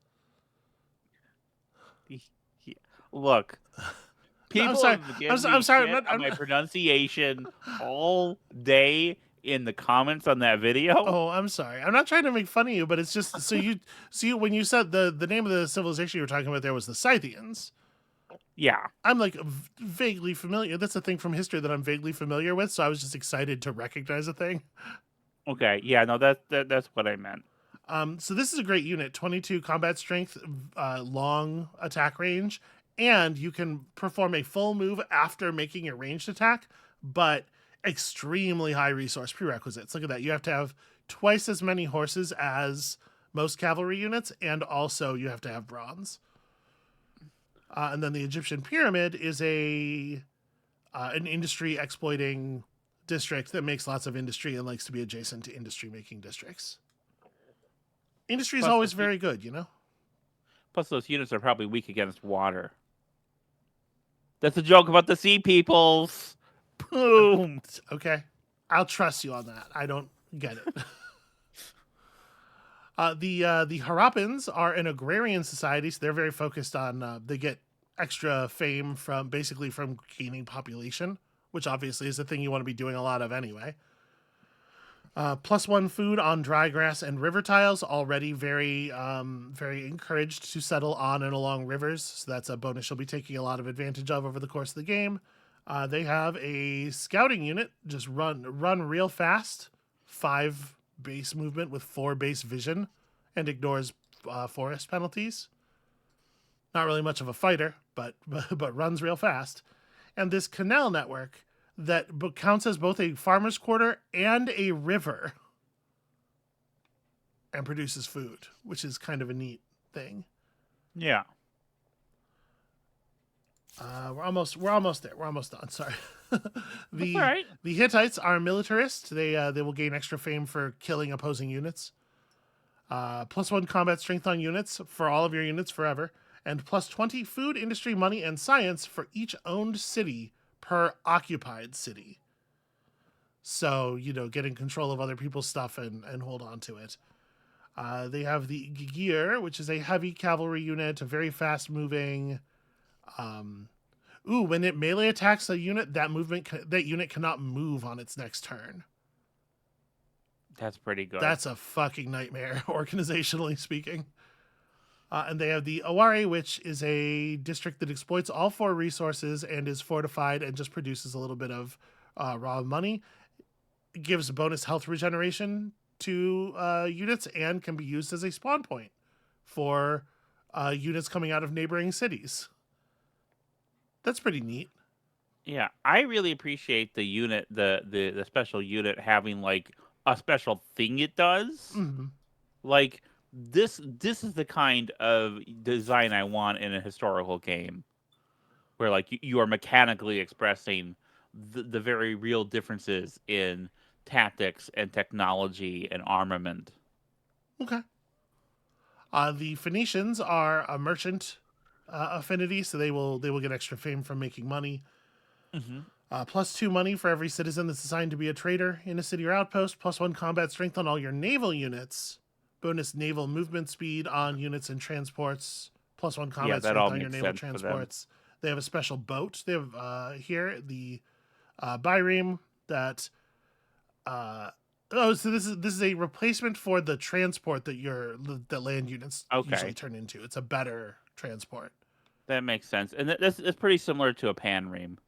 Look, people I'm sorry. On my pronunciation all day in the comments on that video. Oh, I'm sorry. I'm not trying to make fun of you, but it's just so you when you said the name of the civilization you were talking about there was the Scythians. Yeah. I'm like vaguely familiar. That's a thing from history that I'm vaguely familiar with, so I was just excited to recognize a thing. Okay. Yeah, no, that's what I meant. So this is a great unit, 22 combat strength, long attack range, and you can perform a full move after making a ranged attack, but extremely high resource prerequisites. Look at that. You have to have twice as many horses as most cavalry units, and also you have to have bronze. And then the Egyptian pyramid is an industry exploiting district that makes lots of industry and likes to be adjacent to industry making districts. Industry is Plus always the- very good, you know? Plus, those units are probably weak against water. That's a joke about the sea peoples. Boom. Okay. I'll trust you on that. I don't get it. The Harappans are an agrarian society, so they're very focused on, they get extra fame from gaining population, which obviously is a thing you want to be doing a lot of anyway. +1 food on dry grass and river tiles, already very encouraged to settle on and along rivers. So that's a bonus you'll be taking a lot of advantage of over the course of the game. They have a scouting unit, just run real fast, 5 base movement with 4 base vision, and ignores forest penalties. Not really much of a fighter, but runs real fast. And this canal network that counts as both a farmer's quarter and a river and produces food, which is kind of a neat thing. Yeah. We're almost there. We're almost done. Sorry. That's all right. The Hittites are militarists. They will gain extra fame for killing opposing units. +1 combat strength on units for all of your units forever, and +20 food, industry, money, and science for each owned city per occupied city. So, getting control of other people's stuff and hold on to it. They have the Gigir, which is a heavy cavalry unit, a very fast moving. When it melee attacks a unit, that unit cannot move on its next turn. That's pretty good. That's a fucking nightmare, organizationally speaking. And they have the Awari, which is a district that exploits all 4 resources and is fortified and just produces a little bit of raw money. It gives bonus health regeneration to units and can be used as a spawn point for units coming out of neighboring cities. That's pretty neat. Yeah, I really appreciate the unit, the special unit having like a special thing it does. Mm-hmm. Like this is the kind of design I want in a historical game, where like you are mechanically expressing the very real differences in tactics and technology and armament. Okay. The Phoenicians are a merchant affinity, so they will get extra fame from making money. Mm-hmm. +2 money for every citizen that's assigned to be a trader in a city or outpost. +1 combat strength on all your naval units. Bonus naval movement speed on units and transports. +1 combat strength on your naval transports. They have a special boat. They have here the Byreme that. So this is a replacement for the transport that land units usually turn into. It's a better transport. That makes sense, and that's pretty similar to a panream.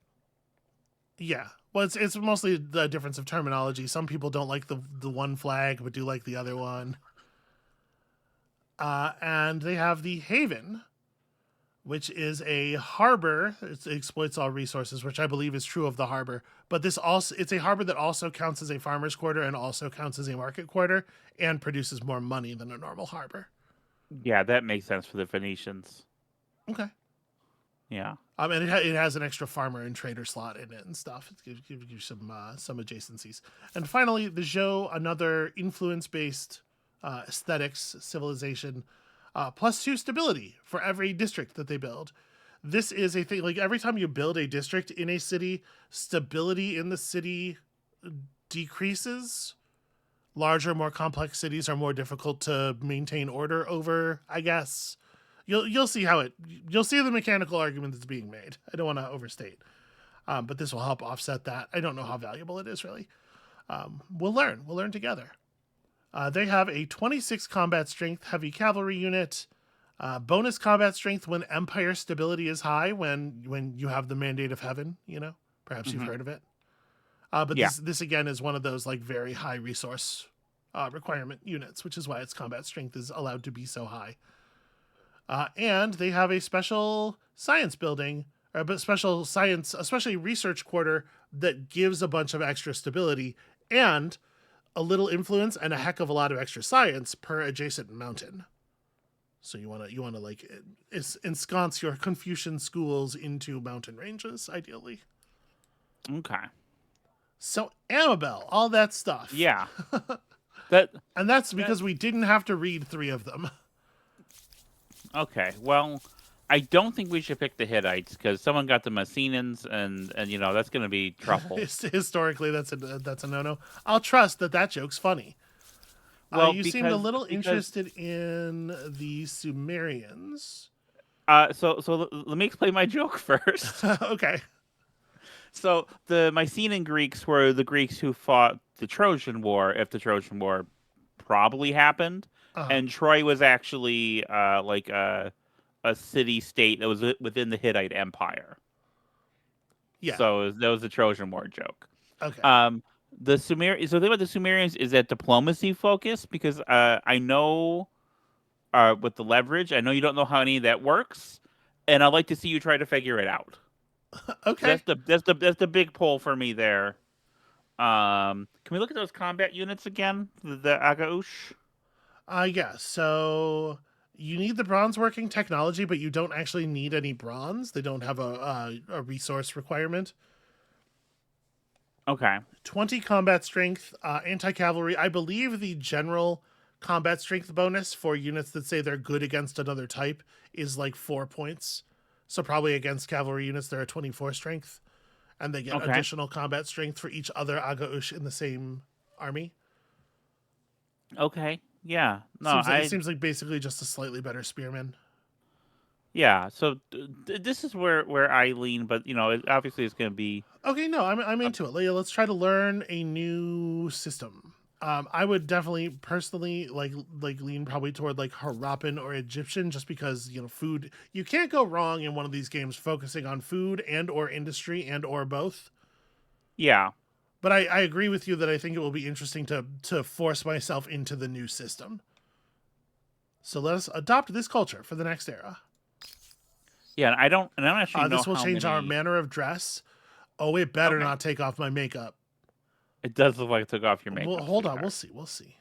Yeah, well, it's mostly the difference of terminology. Some people don't like the one flag, but do like the other one. And they have the Haven, which is a harbor. It exploits all resources, which I believe is true of the harbor. But it's a harbor that also counts as a farmer's quarter and also counts as a market quarter and produces more money than a normal harbor. Yeah, that makes sense for the Phoenicians. Okay. Yeah. And it has an extra farmer and trader slot in it and stuff. It gives you some adjacencies. And finally, the Zhou, another influence-based aesthetics civilization, +2 stability for every district that they build. This is a thing, like every time you build a district in a city, stability in the city decreases. Larger, more complex cities are more difficult to maintain order over, I guess. You'll see you'll see the mechanical argument that's being made. I don't want to overstate, but this will help offset that. I don't know how valuable it is really. We'll learn together. They have a 26 combat strength heavy cavalry unit, bonus combat strength when empire stability is high, when you have the mandate of heaven, perhaps you've heard of it. But yeah. this again is one of those like very high resource requirement units, which is why its combat strength is allowed to be so high. And they have a special science building, or a special science, especially research quarter that gives a bunch of extra stability and a little influence and a heck of a lot of extra science per adjacent mountain. So you want to like ensconce your Confucian schools into mountain ranges, ideally. Okay. So Amabel, all that stuff. Yeah. That And that's because we didn't have to read 3 of them. Okay. Well, I don't think we should pick the Hittites because someone got the Messinans, and that's going to be trouble. Historically, that's a no-no. I'll trust that joke's funny. Well, you seemed a little because interested in the Sumerians. So let me explain my joke first. Okay. So the Mycenaean Greeks were the Greeks who fought the Trojan War, if the Trojan War probably happened, and Troy was actually like a city-state that was within the Hittite Empire. Yeah. So that was the Trojan War joke. Okay. The thing about the Sumerians is that diplomacy focus, because I know with the leverage, I know you don't know how any of that works, and I'd like to see you try to figure it out. Okay. So that's the big pull for me there. Can we look at those combat units again? The Agaush? Yeah. So you need the bronze working technology, but you don't actually need any bronze. They don't have a resource requirement. Okay. 20 combat strength, anti-cavalry. I believe the general combat strength bonus for units that say they're good against another type is like 4 points. So probably against cavalry units, they're at 24 strength. And they get additional combat strength for each other Agaush in the same army. Okay. Yeah. No, It seems like basically just a slightly better spearman. Yeah. So this is where I lean, but obviously it's going to be. Okay, no, I'm into it. Let's try to learn a new system. I would definitely personally like lean probably toward like Harappan or Egyptian, just because food. You can't go wrong in one of these games focusing on food and or industry and or both. Yeah. But I agree with you that I think it will be interesting to force myself into the new system. So let us adopt this culture for the next era. Yeah, and I don't actually know this will how change many... our manner of dress. Oh, it better not take off my makeup. It does look like it took off your makeup. Well, hold on, we'll see.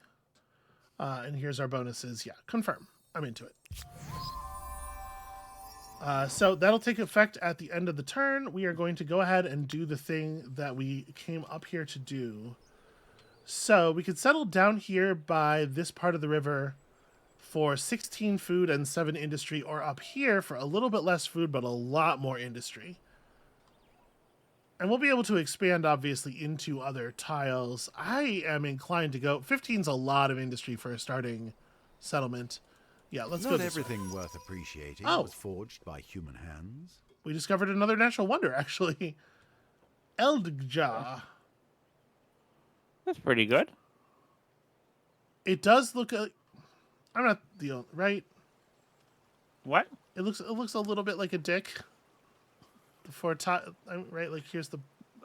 And here's our bonuses. Yeah, confirm. I'm into it. So that'll take effect at the end of the turn. We are going to go ahead and do the thing that we came up here to do. So we could settle down here by this part of the river for 16 food and 7 industry, or up here for a little bit less food but a lot more industry. And we'll be able to expand, obviously, into other tiles. I am inclined to go... 15's a lot of industry for a starting settlement. Yeah, let's go Not this way. everything worth appreciating was forged by human hands. We discovered another natural wonder, actually. Eldgja. That's pretty good. It does look... I'm not the only... Right? What? It looks a little bit like a dick. Right, like here's the...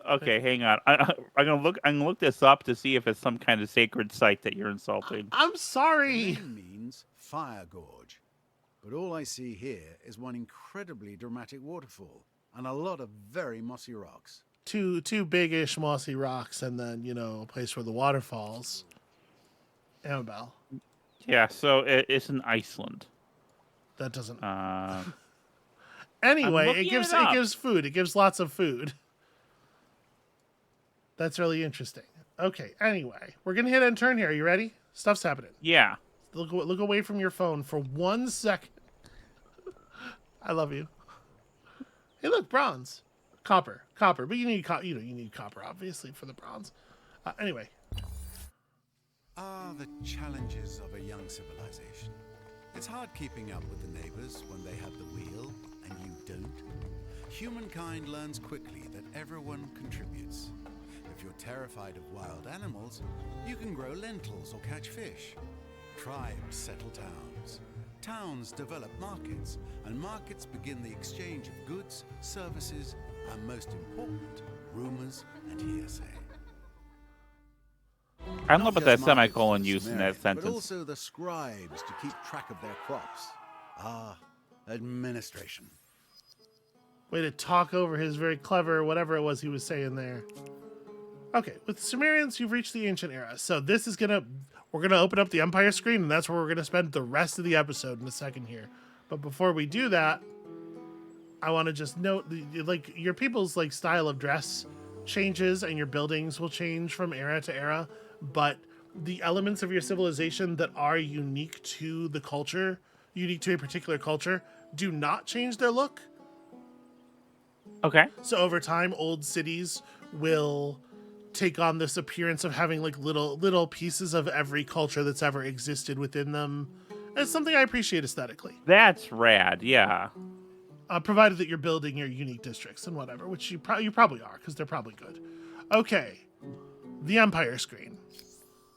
Okay, hang on. I'm gonna look this up to see if it's some kind of sacred site that you're insulting. I'm sorry. The name means fire gorge, but all I see here is one incredibly dramatic waterfall and a lot of very mossy rocks. Two big-ish mossy rocks, and then a place where the water falls. Amabel. Yeah, so it's in Iceland. That doesn't. I'm Anyway, looking it gives food. It gives lots of food. That's really interesting. Okay. Anyway, we're gonna hit end turn here. Are you ready? Stuff's happening. Yeah. Look away from your phone for 1 second. I love you. Hey, look, bronze, copper. But you need you need copper obviously for the bronze. Anyway. The challenges of a young civilization. It's hard keeping up with the neighbors when they have the wheel and you don't. Humankind learns quickly that everyone contributes. If you're terrified of wild animals, you can grow lentils or catch fish. Tribes settle towns. Towns develop markets, and markets begin the exchange of goods, services, and most important, rumors and hearsay. I don't know Not about just that markets for semicolon the use in that Sumerians, but sentence. also the scribes to keep track of their crops. Ah, administration. Way to talk over his very clever whatever it was he was saying there. Okay, with Sumerians, you've reached the ancient era. So this is we're gonna open up the Empire screen, and that's where we're gonna spend the rest of the episode in a second here. But before we do that, I want to just note, like, your people's like style of dress changes, and your buildings will change from era to era. But the elements of your civilization that are unique to the culture, unique to a particular culture, do not change their look. Okay. So over time, old cities will take on this appearance of having like little pieces of every culture that's ever existed within them. And it's something I appreciate aesthetically, That's rad. Yeah. provided that you're building your unique districts and whatever, which you probably are, because they're probably good. Okay, the Empire screen.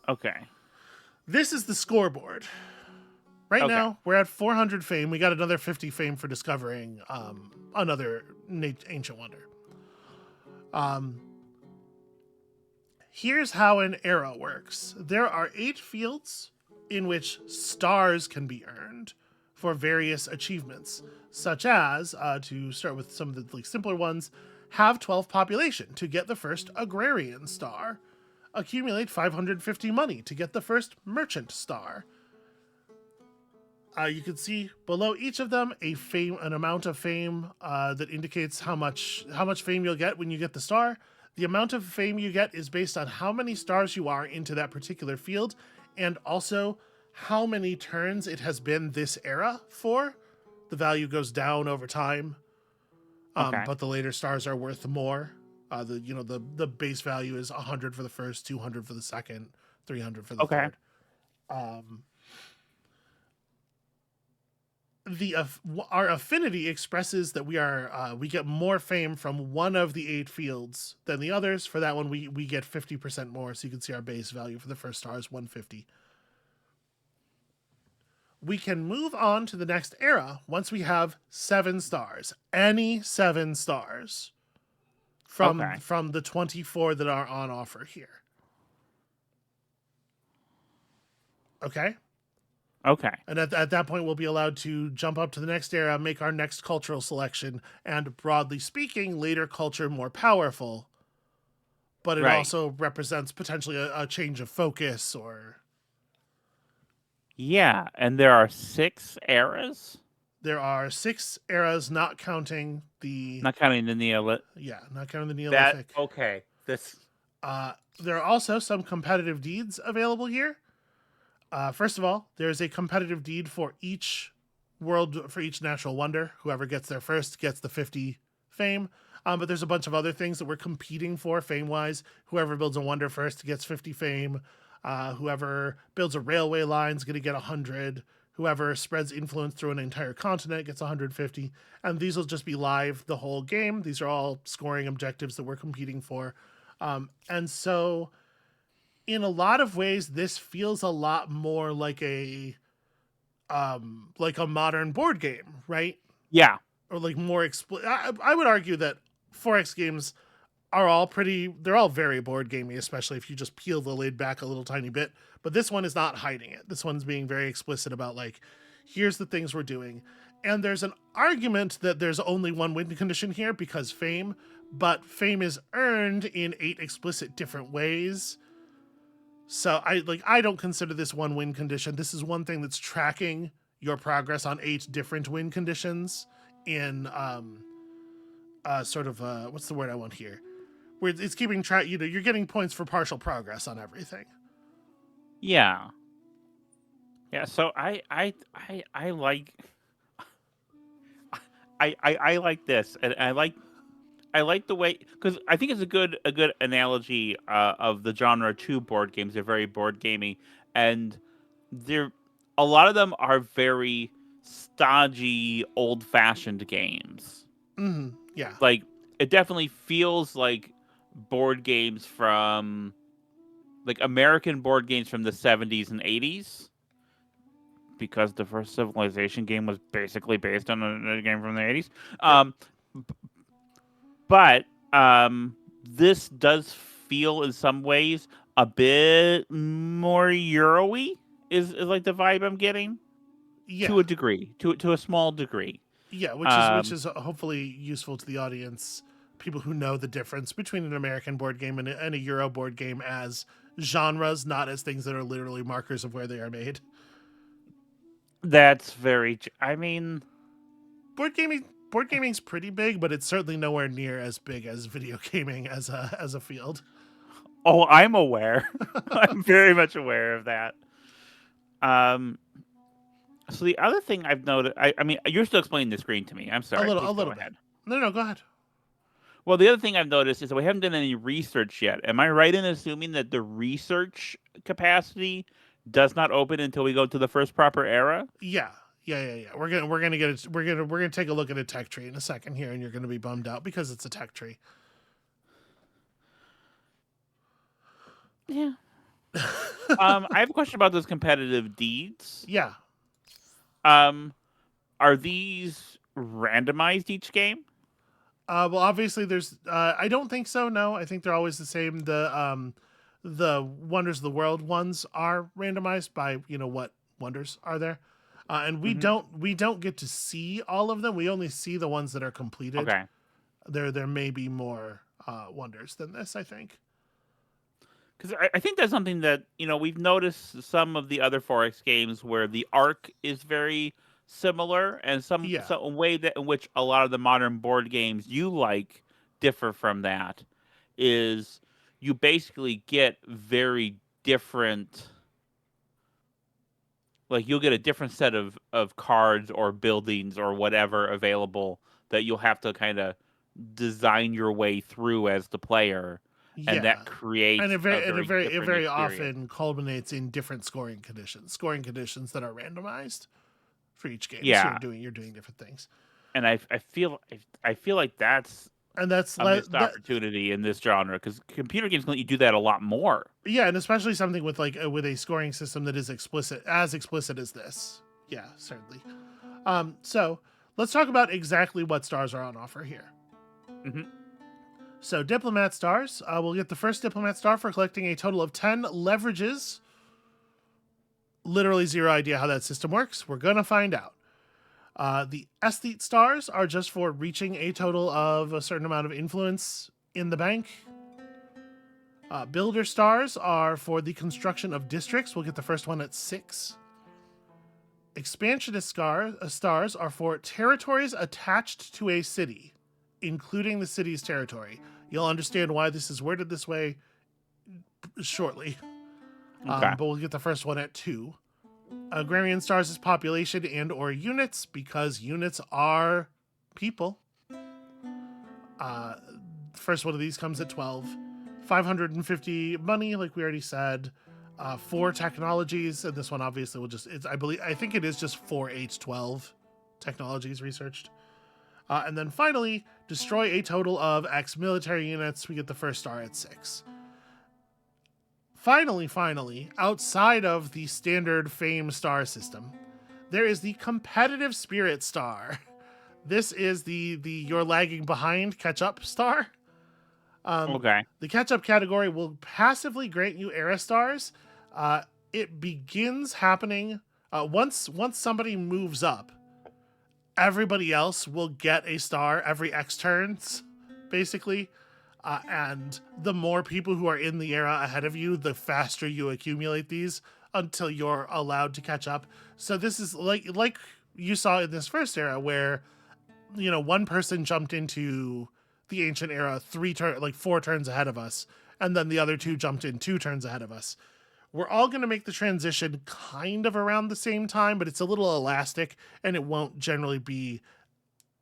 Okay. This is the scoreboard. Right Okay. now, we're at 400 fame. We got another 50 fame for discovering another ancient wonder. Here's how an era works. There are 8 fields in which stars can be earned for various achievements, such as, to start with some of the like simpler ones, have 12 population to get the first agrarian star, accumulate 550 money to get the first merchant star. You can see below each of them an amount of fame that indicates how much fame you'll get when you get the star. The amount of fame you get is based on how many stars you are into that particular field, and also how many turns it has been this era for. The value goes down over time, Okay. but the later stars are worth more. The base value is 100 for the first, 200 for the second, 300 for the Okay. third. Our affinity expresses that we get more fame from one of the 8 fields than the others. For that one, we get 50% more. So you can see our base value for the first star is 150. We can move on to the next era once we have 7 stars. Any 7 stars from Okay. from the 24 that are on offer here. Okay? Okay. And at that point, we'll be allowed to jump up to the next era, make our next cultural selection, and broadly speaking, later culture more powerful. But it Right. also represents potentially a change of focus or... Yeah, and there are 6 eras, There are 6 eras, not counting the... not counting the Neolithic. Yeah, not counting the That Neolithic. okay. This There are also some competitive deeds available here. First of all, there's a competitive deed for each natural wonder. Whoever gets there first gets the 50 fame. But there's a bunch of other things that we're competing for fame-wise. Whoever builds a wonder first gets 50 fame. Whoever builds a railway line is going to get 100. Whoever spreads influence through an entire continent gets 150. And these will just be live the whole game. These are all scoring objectives that we're competing for. And so... in a lot of ways, this feels a lot more like a modern board game, right? yeah. Or like more I would argue that 4X games are all they're all very board gamey, especially if you just peel the lid back a little tiny bit. But this one is not hiding it. This one's being very explicit about like, here's the things we're doing. And there's an argument that there's only one win condition here because fame, but fame is earned in 8 explicit different ways. So I don't consider this one win condition. This is one thing that's tracking your progress on 8 different win conditions in what's the word I want here? Where it's keeping track, you're getting points for partial progress on everything. Yeah. Yeah, so I like I like this, and I like the way, because I think it's a good analogy of the genre to board games. They're very board gamey, and a lot of them are very stodgy, old fashioned games. Mm-hmm. Yeah. Like it definitely feels like board games from like American board games from the 70s and 80s. Because the first Civilization game was basically based on a game from the 80s. But this does feel in some ways a bit more Euro-y is like the vibe I'm getting Yeah, to a degree, to a small degree. yeah, which Um, is hopefully useful to the audience, people who know the difference between an American board game and a Euro board game as genres, not as things that are literally markers of where they are made. that's very. I mean, Board gaming's pretty big, but it's certainly nowhere near as big as video gaming as a field. oh, I'm aware. I'm very much aware of that. Um, so the other thing I've noted, I mean, you're still explaining the screen to me. I'm sorry. A Please go little bit. ahead. No, go ahead. Well, the other thing I've noticed is that we haven't done any research yet. Am I right in assuming that the research capacity does not open until we go to the first proper era? Yeah. Yeah. We're gonna get it. We're gonna take a look at a tech tree in a second here, and you're gonna be bummed out because it's a tech tree. Yeah. I have a question about those competitive deeds. Yeah. Are these randomized each game? Well, obviously, there's. I don't think so. No, I think they're always the same. The Wonders of the World ones are randomized by what wonders are there, and we don't get to see all of them. We only see the ones that are completed. Okay. There may be more wonders than this, I think. Because I think that's something that we've noticed some of the other Forex games where the arc is very similar, and some Yeah. a way that in which a lot of the modern board games you like differ from that is you basically get very different. Like you'll get a different set of cards or buildings or whatever available that you'll have to kind of design your way through as the player, and Yeah. that creates And a very it different very experience. often culminates in different scoring conditions that are randomized for each game. So Yeah, you're doing different things, and I feel like that's and that's a missed opportunity in this genre because computer games let you do that a lot more. yeah, and especially something with with a scoring system that is explicit as this. Yeah, certainly. So let's talk about exactly what stars are on offer here. Hmm. So Diplomat stars, we'll get the first Diplomat star for collecting a total of 10 leverages. Literally zero idea how that system works. We're gonna find out. The Aesthete stars are just for reaching a total of a certain amount of influence in the bank. Builder stars are for the construction of districts. We'll get the first one at 6. Expansionist stars are for territories attached to a city, including the city's territory. You'll understand why this is worded this way shortly. Okay. But we'll get the first one at 2. Agrarian stars is population and or units because units are people. First one of these comes at 12. 550 money, like we already said. 4 technologies, and this one obviously will just I think it is just 4H12 technologies researched. And then finally, destroy a total of X military units. We get the first star at 6. Finally, outside of the standard fame star system, there is the competitive spirit star. This is the you're lagging behind catch up star. Okay. The catch up category will passively grant you era stars. It begins happening once somebody moves up. Everybody else will get a star every X turns, basically. And the more people who are in the era ahead of you, the faster you accumulate these until you're allowed to catch up. So this is like you saw in this first era where, one person jumped into the ancient era 4 turns ahead of us, and then the other 2 jumped in 2 turns ahead of us. We're all going to make the transition kind of around the same time, but it's a little elastic, and it won't generally be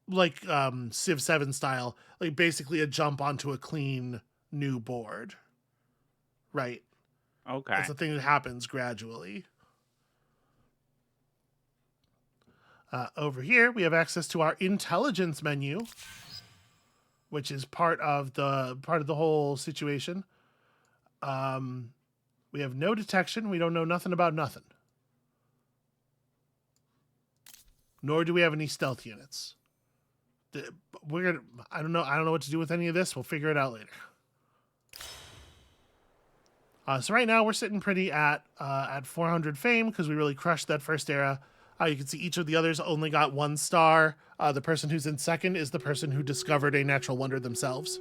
like Civ 7 style, like basically a jump onto a clean new board. Right. Okay. It's a thing that happens gradually. Over here, we have access to our intelligence menu, which is part of the whole situation. We have no detection. We don't know nothing about nothing. Nor do we have any stealth units. I don't know what to do with any of this. We'll figure it out later. So right now we're sitting pretty at 400 fame because we really crushed that first era. You can see each of the others only got 1 star. The person who's in second is the person who discovered a natural wonder themselves.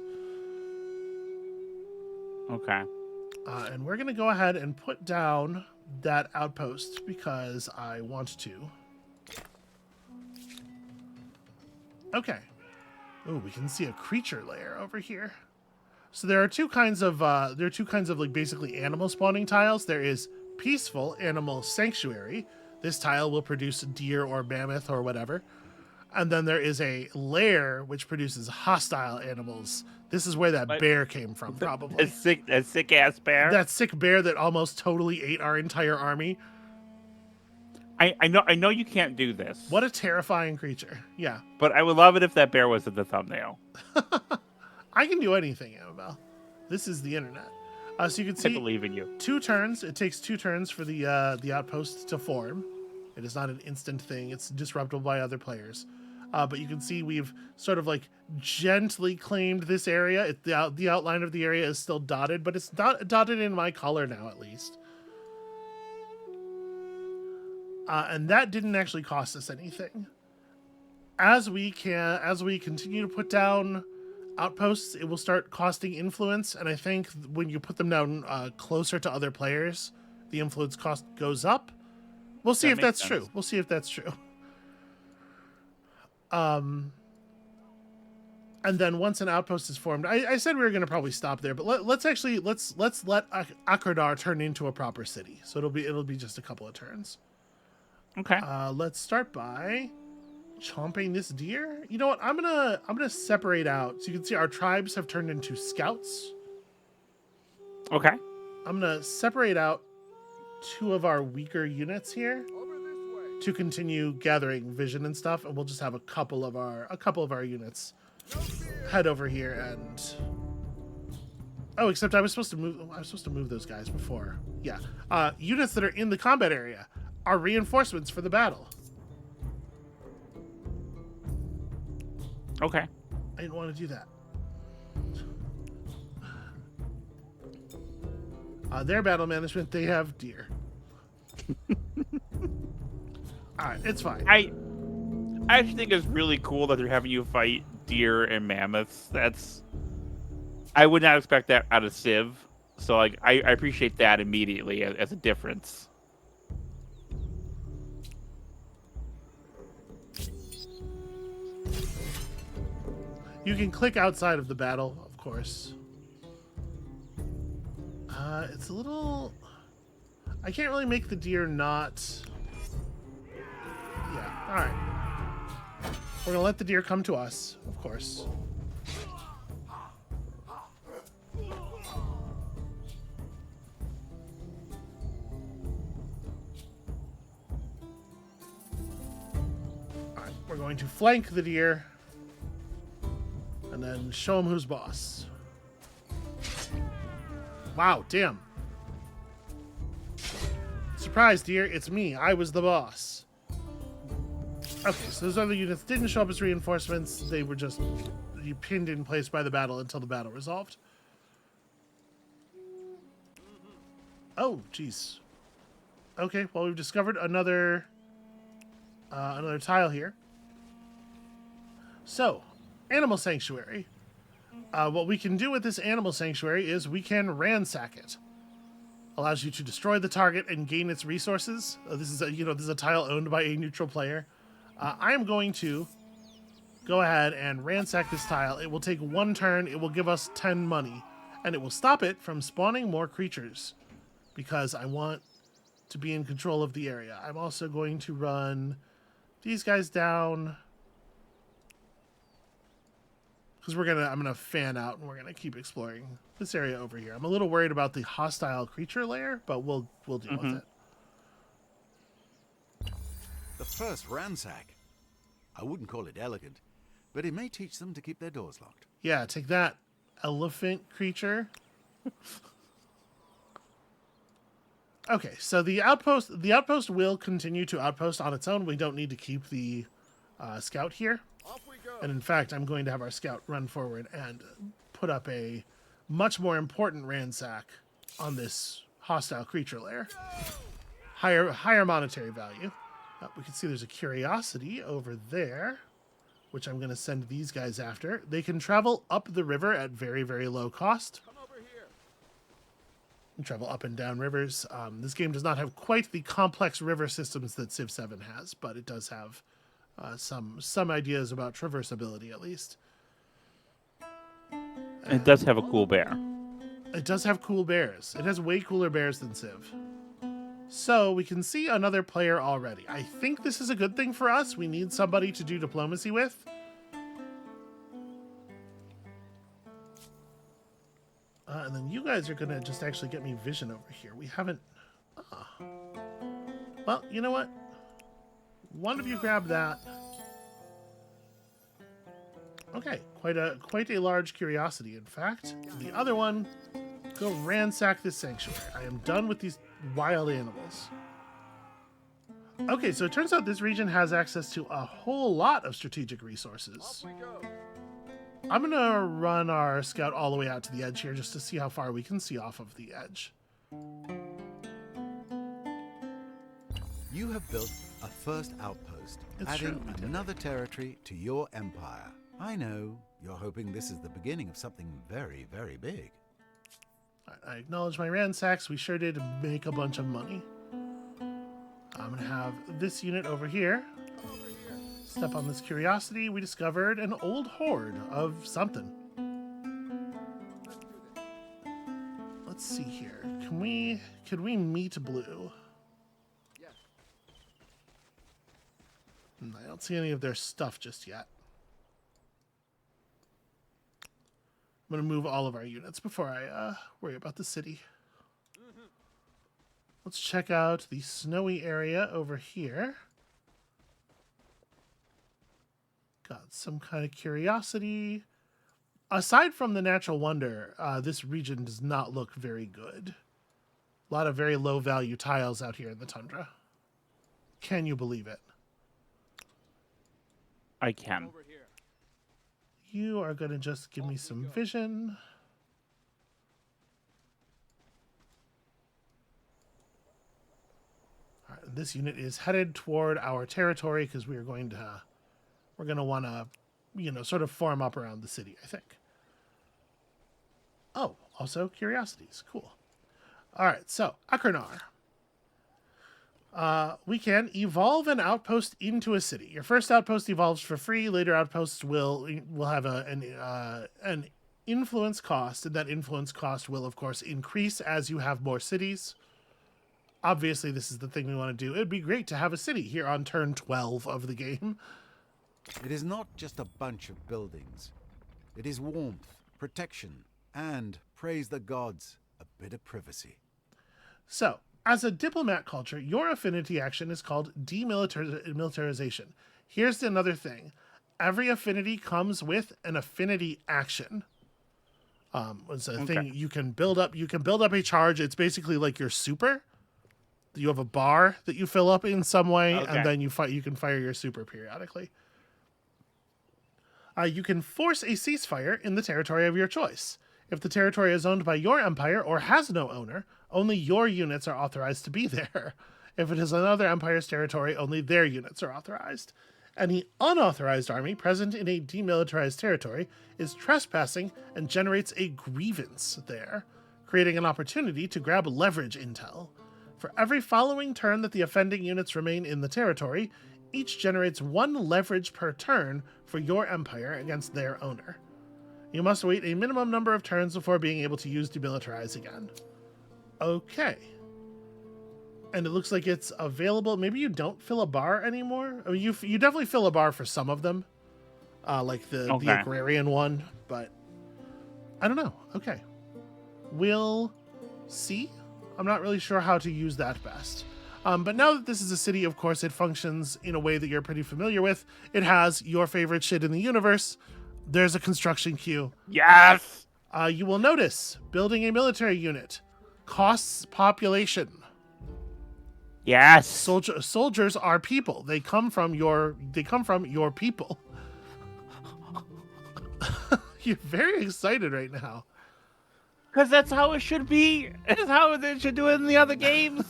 Okay. And we're going to go ahead and put down that outpost because I want to. Okay. Oh, we can see a creature lair over here. So there are two kinds of like basically animal spawning tiles. There is peaceful animal sanctuary. This tile will produce deer or mammoth or whatever. And then there is a lair which produces hostile animals. This is where that What? bear came from, probably. That sick ass bear. That sick bear that almost totally ate our entire army. I know you can't do this. What a terrifying creature. Yeah. But I would love it if that bear was in the thumbnail. I can do anything, Amabel. This is the internet. So you can see I believe in you. 2 turns. It takes 2 turns for the outpost to form. It is not an instant thing. It's disruptible by other players. But you can see we've sort of like gently claimed this area. The outline of the area is still dotted, but it's dotted in my color now, at least. And that didn't actually cost us anything. As we continue to put down outposts, it will start costing influence, and I think when you put them down closer to other players, the influence cost goes up. We'll see if that's true. We'll see if that's true. And then once an outpost is formed, I said we were going to probably stop there, but let's let Akradar turn into a proper city. So it'll be just a couple of turns. Okay. Let's start by chomping this deer. You know what? I'm gonna separate out. So you can see our tribes have turned into scouts. Okay. I'm gonna separate out 2 of our weaker units here to continue gathering vision and stuff, and we'll just have a couple of our units head over here and. Oh, except I was supposed to move those guys before. Yeah. Units that are in the combat area are reinforcements for the battle. Okay. I didn't want to do that. Their battle management, they have deer. Alright, it's fine. I actually think it's really cool that they're having you fight deer and mammoths. I would not expect that out of Civ. So like I appreciate that immediately as a difference. You can click outside of the battle, of course. It's a little... I can't really make the deer not... Yeah, alright. We're gonna let the deer come to us, of course. Alright, we're going to flank the deer. And then show him who's boss. Wow, damn. Surprise, dear, it's me. I was the boss. Okay, so those other units didn't show up as reinforcements. They were just pinned in place by the battle until the battle resolved. Oh, jeez. Okay, well, we've discovered another tile here. So, Animal Sanctuary. What we can do with this Animal Sanctuary is we can ransack it. Allows you to destroy the target and gain its resources. This is a tile owned by a neutral player. I am going to go ahead and ransack this tile. It will take 1 turn. It will give us 10 money, and it will stop it from spawning more creatures because I want to be in control of the area. I'm also going to run these guys down. Because I'm gonna fan out and we're gonna keep exploring this area over here. I'm a little worried about the hostile creature lair, but we'll deal with it. The first ransack. I wouldn't call it elegant, but it may teach them to keep their doors locked. Yeah, take that, elephant creature. Okay, so the outpost will continue to outpost on its own. We don't need to keep the scout here. Off we go. And in fact, I'm going to have our scout run forward and put up a much more important ransack on this hostile creature layer. Higher monetary value. We can see there's a curiosity over there, which I'm going to send these guys after. They can travel up the river at very, very low cost. Come over here. And travel up and down rivers. This game does not have quite the complex river systems that Civ 7 has, but it does have some ideas about traversability, at least. It does have a cool bear. It does have cool bears. It has way cooler bears than Civ. So we can see another player already. I think this is a good thing for us. We need somebody to do diplomacy with. And then you guys are going to just actually get me vision over here. We haven't... Well, you know what? One of you grab that. Okay, quite a large curiosity, in fact. The other one, go ransack this sanctuary. I am done with these wild animals. Okay, so it turns out this region has access to a whole lot of strategic resources. Off we go. I'm gonna run our scout all the way out to the edge here just to see how far we can see off of the edge. You have built a first outpost, It's adding true, we did. another territory to your empire. I know, you're hoping this is the beginning of something very, very big. I acknowledge my ransacks. We sure did make a bunch of money. I'm gonna have this unit over here. Step on this curiosity. We discovered an old horde of something. Let's see here. Could we meet blue? Yes. I don't see any of their stuff just yet. I'm going to move all of our units before I worry about the city. Let's check out the snowy area over here. Got some kind of curiosity. Aside from the natural wonder, this region does not look very good. A lot of very low value tiles out here in the tundra. Can you believe it? I can. Over here. You are going to just give me some vision. All right, this unit is headed toward our territory because we're going to want to, sort of form up around the city, I think. Oh, also curiosities. Cool. All right, so Akranar. We can evolve an outpost into a city. Your first outpost evolves for free. Later outposts will have an influence cost, and that influence cost will, of course, increase as you have more cities. Obviously, this is the thing we want to do. It'd be great to have a city here on turn 12 of the game. It is not just a bunch of buildings. It is warmth, protection, and, praise the gods, a bit of privacy. So, as a diplomat culture, your affinity action is called demilitarization. Here's another thing. Every affinity comes with an affinity action. It's a thing you can build up. You can build up a charge. It's basically like your super. You have a bar that you fill up in some way, and then you can fire your super periodically. You can force a ceasefire in the territory of your choice. If the territory is owned by your empire or has no owner, only your units are authorized to be there. If it is another empire's territory, only their units are authorized. Any unauthorized army present in a demilitarized territory is trespassing and generates a grievance there, creating an opportunity to grab leverage intel. For every following turn that the offending units remain in the territory, each generates 1 leverage per turn for your empire against their owner. You must wait a minimum number of turns before being able to use demilitarize again. Okay. And it looks like it's available. Maybe you don't fill a bar anymore. I mean, you definitely fill a bar for some of them, like the agrarian one, but I don't know. Okay. We'll see. I'm not really sure how to use that best. But now that this is a city, of course, it functions in a way that you're pretty familiar with. It has your favorite shit in the universe. There's a construction queue. Yes! You will notice building a military unit costs population. Yes! Soldiers are people. They come from your people. You're very excited right now. Because that's how it should be. It's how they should do it in the other games.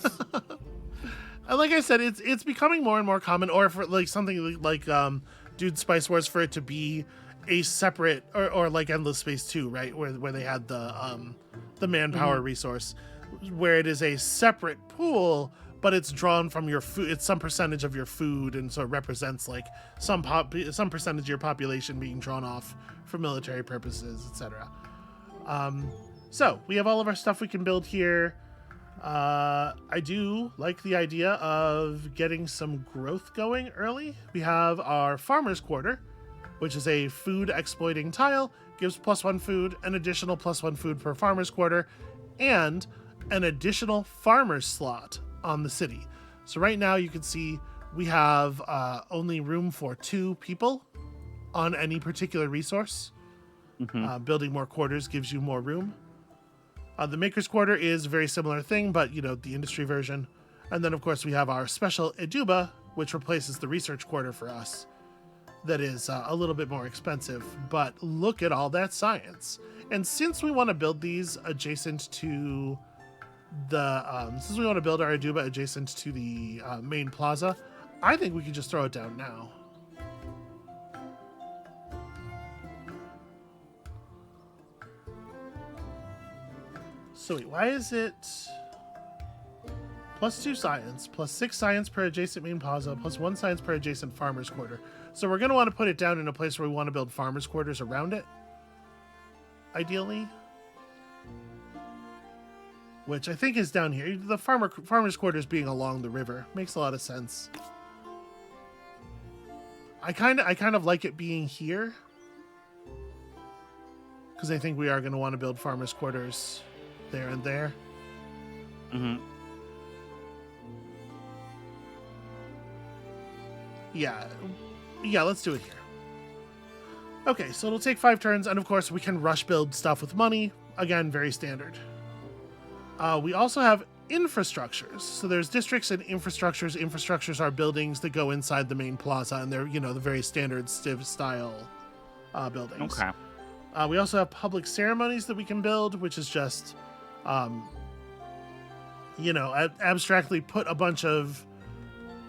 And like I said, it's becoming more and more common, or for like something like Dude Spice Wars, for it to be a separate, or like Endless Space 2, right, where they had the manpower resource, where it is a separate pool, but it's drawn from your food. It's some percentage of your food, and so it represents like some percentage of your population being drawn off for military purposes, etc. So we have all of our stuff we can build here. I do like the idea of getting some growth going early. We have our farmer's quarter, which is a food exploiting tile, gives +1 food, an additional +1 food per farmer's quarter, and an additional farmer's slot on the city. So right now you can see we have only room for 2 people on any particular resource. Building more quarters gives you more room. The Maker's Quarter is a very similar thing, but, the industry version. And then, of course, we have our special Eduba, which replaces the Research Quarter for us. That is a little bit more expensive, but look at all that science. And since we want to build these adjacent to since we want to build our Eduba adjacent to the main plaza, I think we can just throw it down now. So wait, why is it +2 science, +6 science per adjacent main plaza, +1 science per adjacent farmer's quarter? So we're going to want to put it down in a place where we want to build farmer's quarters around it, ideally. Which I think is down here. The farmer's quarters being along the river makes a lot of sense. I kind of like it being here, because I think we are going to want to build farmer's quarters there and there. Yeah, let's do it here. Okay, so it'll take 5 turns, and of course we can rush build stuff with money. Again, very standard. We also have infrastructures. So there's districts and infrastructures. Infrastructures are buildings that go inside the main plaza, and they're, the very standard Civ style buildings. Okay. We also have public ceremonies that we can build, which is just, abstractly put a bunch of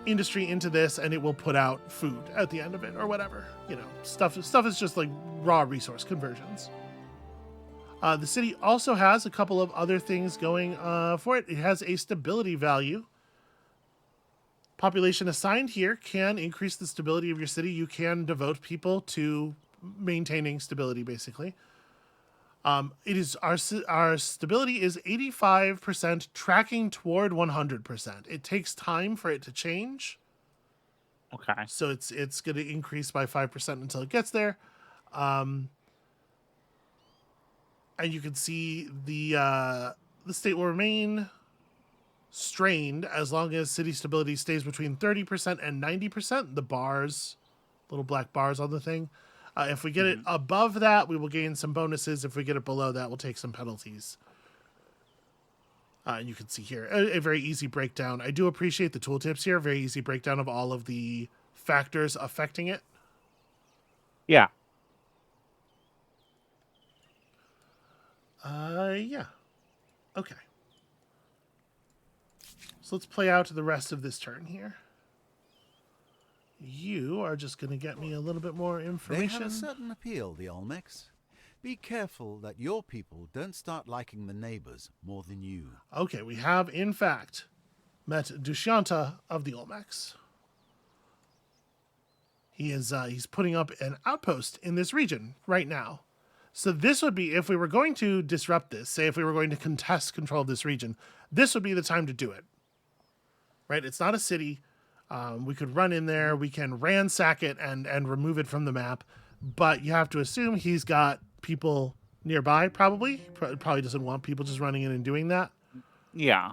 industry into this, and it will put out food at the end of it, or whatever. Stuff is just like raw resource conversions. The city also has a couple of other things going for it. It has a stability value. Population assigned here can increase the stability of your city. You can devote people to maintaining stability, basically. It is our stability is 85%, tracking toward 100%. It takes time for it to change. Okay. So it's going to increase by 5% until it gets there. And you can see the state will remain strained as long as city stability stays between 30% and 90%. The bars, little black bars on the thing. If we get it above that, we will gain some bonuses. If we get it below that, we'll take some penalties. And you can see here a very easy breakdown. I do appreciate the tooltips here. Very easy breakdown of all of the factors affecting it. Yeah. Yeah. Okay. So let's play out the rest of this turn here. You are just going to get me a little bit more They information. have a certain appeal, the Olmecs. Be careful that your people don't start liking the neighbors more than you. Okay, we have, in fact, met Dushyanta of the Olmecs. He's putting up an outpost in this region right now. So this would be, if we were going to disrupt this, say if we were going to contest control of this region, this would be the time to do it. Right? It's not a city. We could run in there. We can ransack it and remove it from the map. But you have to assume he's got people nearby, probably. Probably doesn't want people just running in and doing that. Yeah.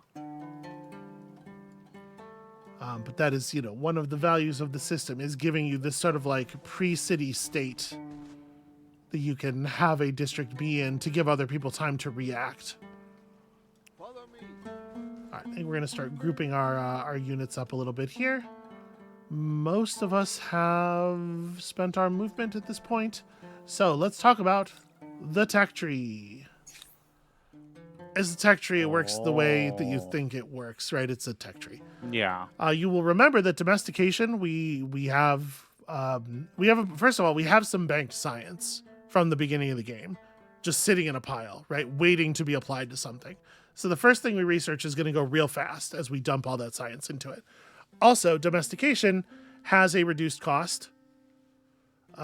But that is, one of the values of the system is giving you this sort of like pre-city state that you can have a district be in to give other people time to react. Follow me. All right, I think we're going to start grouping our units up a little bit here. Most of us have spent our movement at this point. So let's talk about the tech tree. As a tech tree, it works the way that you think it works, right? It's a tech tree. Yeah. You will remember that domestication, first of all, we have some banked science from the beginning of the game, just sitting in a pile, right, waiting to be applied to something. So the first thing we research is going to go real fast as we dump all that science into it. Also, domestication has a reduced cost,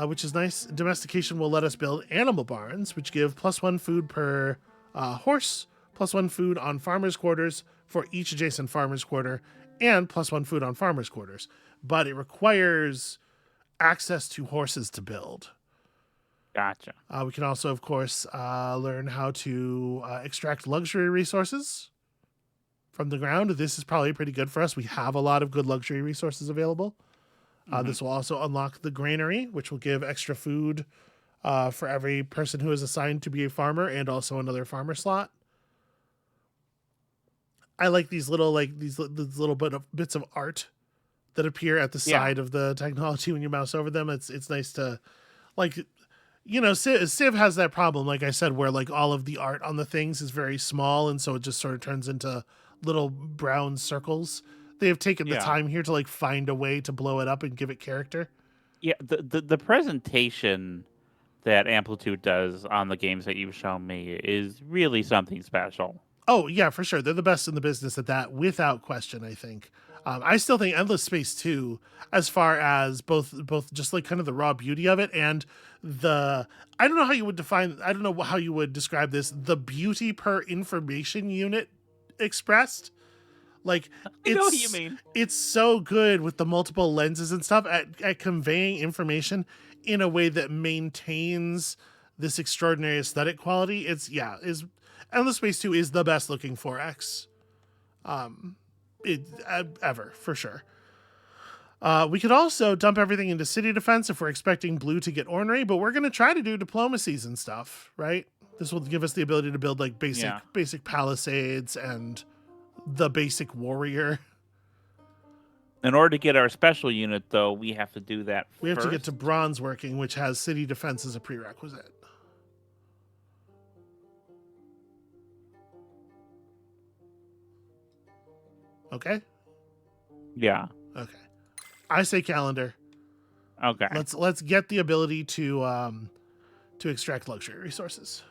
which is nice. Domestication will let us build animal barns, which give +1 food per horse, +1 food on farmers' quarters for each adjacent farmers' quarter, and +1 food on farmers' quarters. But it requires access to horses to build. Gotcha. We can also, of course, learn how to extract luxury resources from the ground. This is probably pretty good for us. We have a lot of good luxury resources available. This will also unlock the granary, which will give extra food for every person who is assigned to be a farmer, and also another farmer slot. I like these little bits of art that appear at the side of the technology when you mouse over them. It's nice to, like, you know, Civ has that problem, like I said, where like all of the art on the things is very small, and so it just sort of turns into little brown circles. They have taken the time here to like find a way to blow it up and give it character. Yeah, the presentation that Amplitude does on the games that you've shown me is really something special. Oh, yeah, for sure. They're the best in the business at that, without question, I think. I still think Endless Space 2, as far as both just like kind of the raw beauty of it and I don't know how you would describe this, the beauty per information unit expressed. Like, I know what you mean. It's so good with the multiple lenses and stuff at conveying information in a way that maintains this extraordinary aesthetic quality. Endless Space 2 is the best looking 4X ever, for sure. We could also dump everything into city defense if we're expecting blue to get ornery, but we're going to try to do diplomacies and stuff, right? This will give us the ability to build like basic palisades and the basic warrior. In order to get our special unit, though, we have to do that We have first. to get to bronze working, which has city defense as a prerequisite. Okay? Yeah. Okay. I say calendar. Okay. Let's get the ability to extract luxury resources.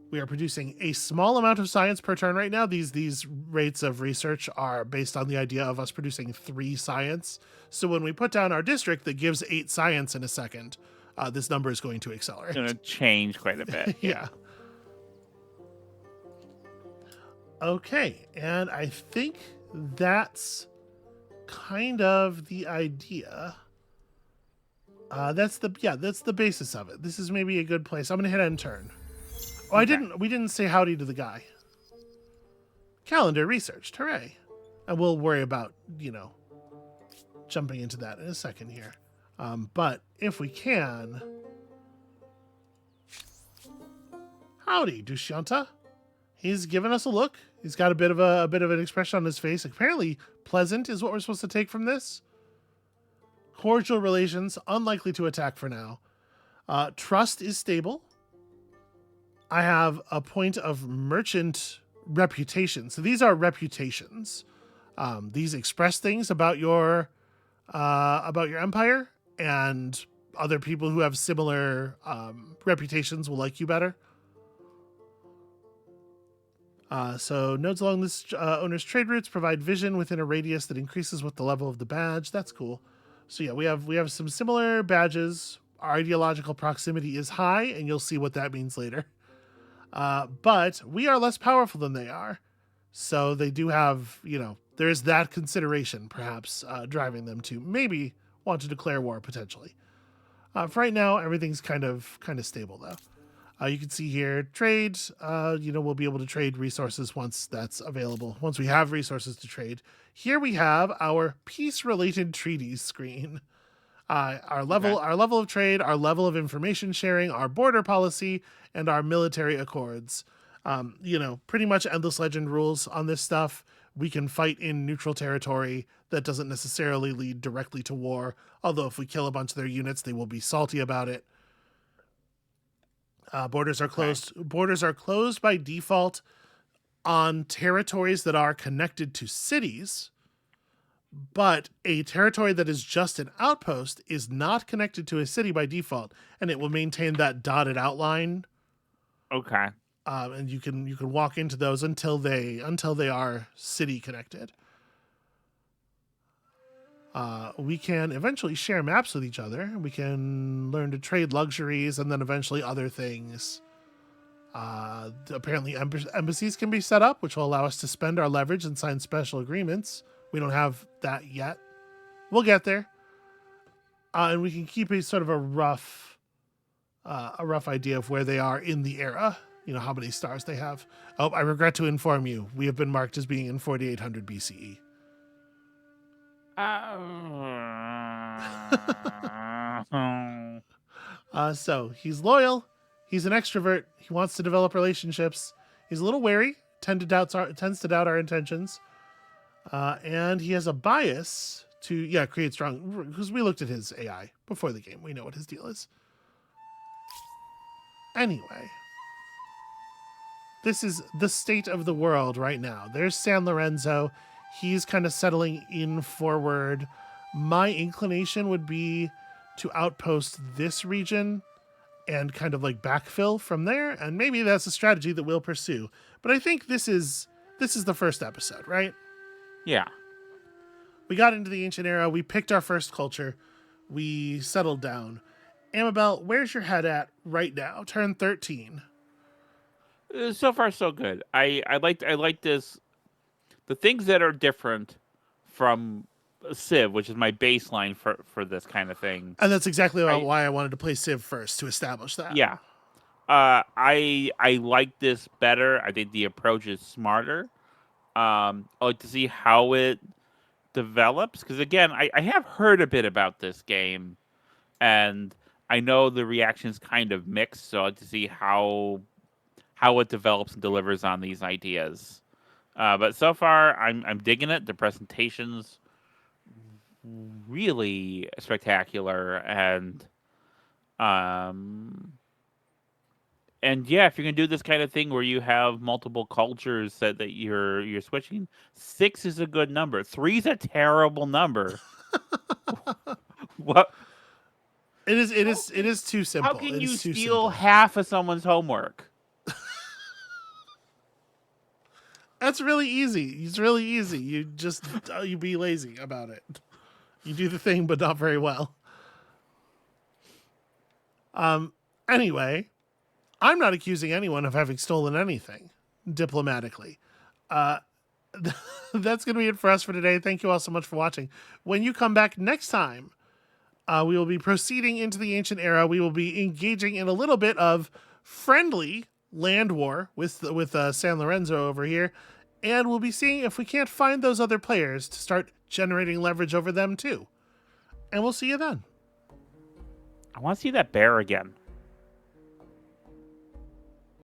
We are producing a small amount of science per turn right now. These rates of research are based on the idea of us producing 3 science. So when we put down our district that gives 8 science in a second, this number is going to accelerate. It's going to change quite a bit. Yeah. Okay, and I think that's kind of the idea. That's the basis of it. This is maybe a good place. I'm gonna hit end turn. Oh, Okay. we didn't say howdy to the guy. Calendar researched, hooray. And we'll worry about, jumping into that in a second here. But if we can, howdy, Dushyanta. He's given us a look. He's got a bit of an expression on his face. Apparently, pleasant is what we're supposed to take from this. Cordial relations, unlikely to attack for now. Trust is stable. I have a point of merchant reputation. So these are reputations. These express things about your empire, and other people who have similar reputations will like you better. So nodes along this owner's trade routes provide vision within a radius that increases with the level of the badge. That's cool. So yeah, we have some similar badges. Our ideological proximity is high, and you'll see what that means later. But we are less powerful than they are. So they do have, there's that consideration perhaps driving them to maybe want to declare war potentially. For right now, everything's kind of stable though. You can see here, trade, we'll be able to trade resources once that's available. Once we have resources to trade. Here we have our peace-related treaties screen. Our level of trade, our level of information sharing, our border policy, and our military accords. Pretty much endless legend rules on this stuff. We can fight in neutral territory that doesn't necessarily lead directly to war. Although if we kill a bunch of their units, they will be salty about it. Borders are closed. Borders are closed by default on territories that are connected to cities, but a territory that is just an outpost is not connected to a city by default, and it will maintain that dotted outline. Okay. And you can walk into those until they are city connected. We can eventually share maps with each other. We can learn to trade luxuries and then eventually other things. Apparently embassies can be set up, which will allow us to spend our leverage and sign special agreements. We don't have that yet. We'll get there. And we can keep a sort of a rough idea of where they are in the era. You know, how many stars they have. Oh, I regret to inform you, we have been marked as being in 4800 BCE. So he's loyal. He's an extrovert. He wants to develop relationships. He's a little wary. Tends to doubt our intentions. And he has a bias to create strong. Because we looked at his AI before the game. We know what his deal is. Anyway, this is the state of the world right now. There's San Lorenzo. He's kind of settling in forward. My inclination would be to outpost this region and kind of like backfill from there. And maybe that's a strategy that we'll pursue. But I think this is the first episode, right? Yeah. We got into the ancient era. We picked our first culture. We settled down. Amabel, where's your head at right now? Turn 13. So far, so good. I like this. The things that are different from Civ, which is my baseline for this kind of thing. And that's exactly why I wanted to play Civ first, to establish that. Yeah. I like this better. I think the approach is smarter. I like to see how it develops. Because, again, I have heard a bit about this game. And I know the reaction's kind of mixed. So I like to see how it develops and delivers on these ideas. But so far, I'm digging it. The presentation's really spectacular, and yeah, if you're gonna do this kind of thing where you have multiple cultures that you're switching, 6 is a good number. 3 is a terrible number. What? It is too simple. How can you steal half of someone's homework? That's really easy. It's really easy. You just you be lazy about it. You do the thing, but not very well. Anyway, I'm not accusing anyone of having stolen anything diplomatically. That's going to be it for us for today. Thank you all so much for watching. When you come back next time, we will be proceeding into the ancient era. We will be engaging in a little bit of friendly land war with San Lorenzo over here, and we'll be seeing if we can't find those other players to start generating leverage over them too. And we'll see you then. I want to see that bear again.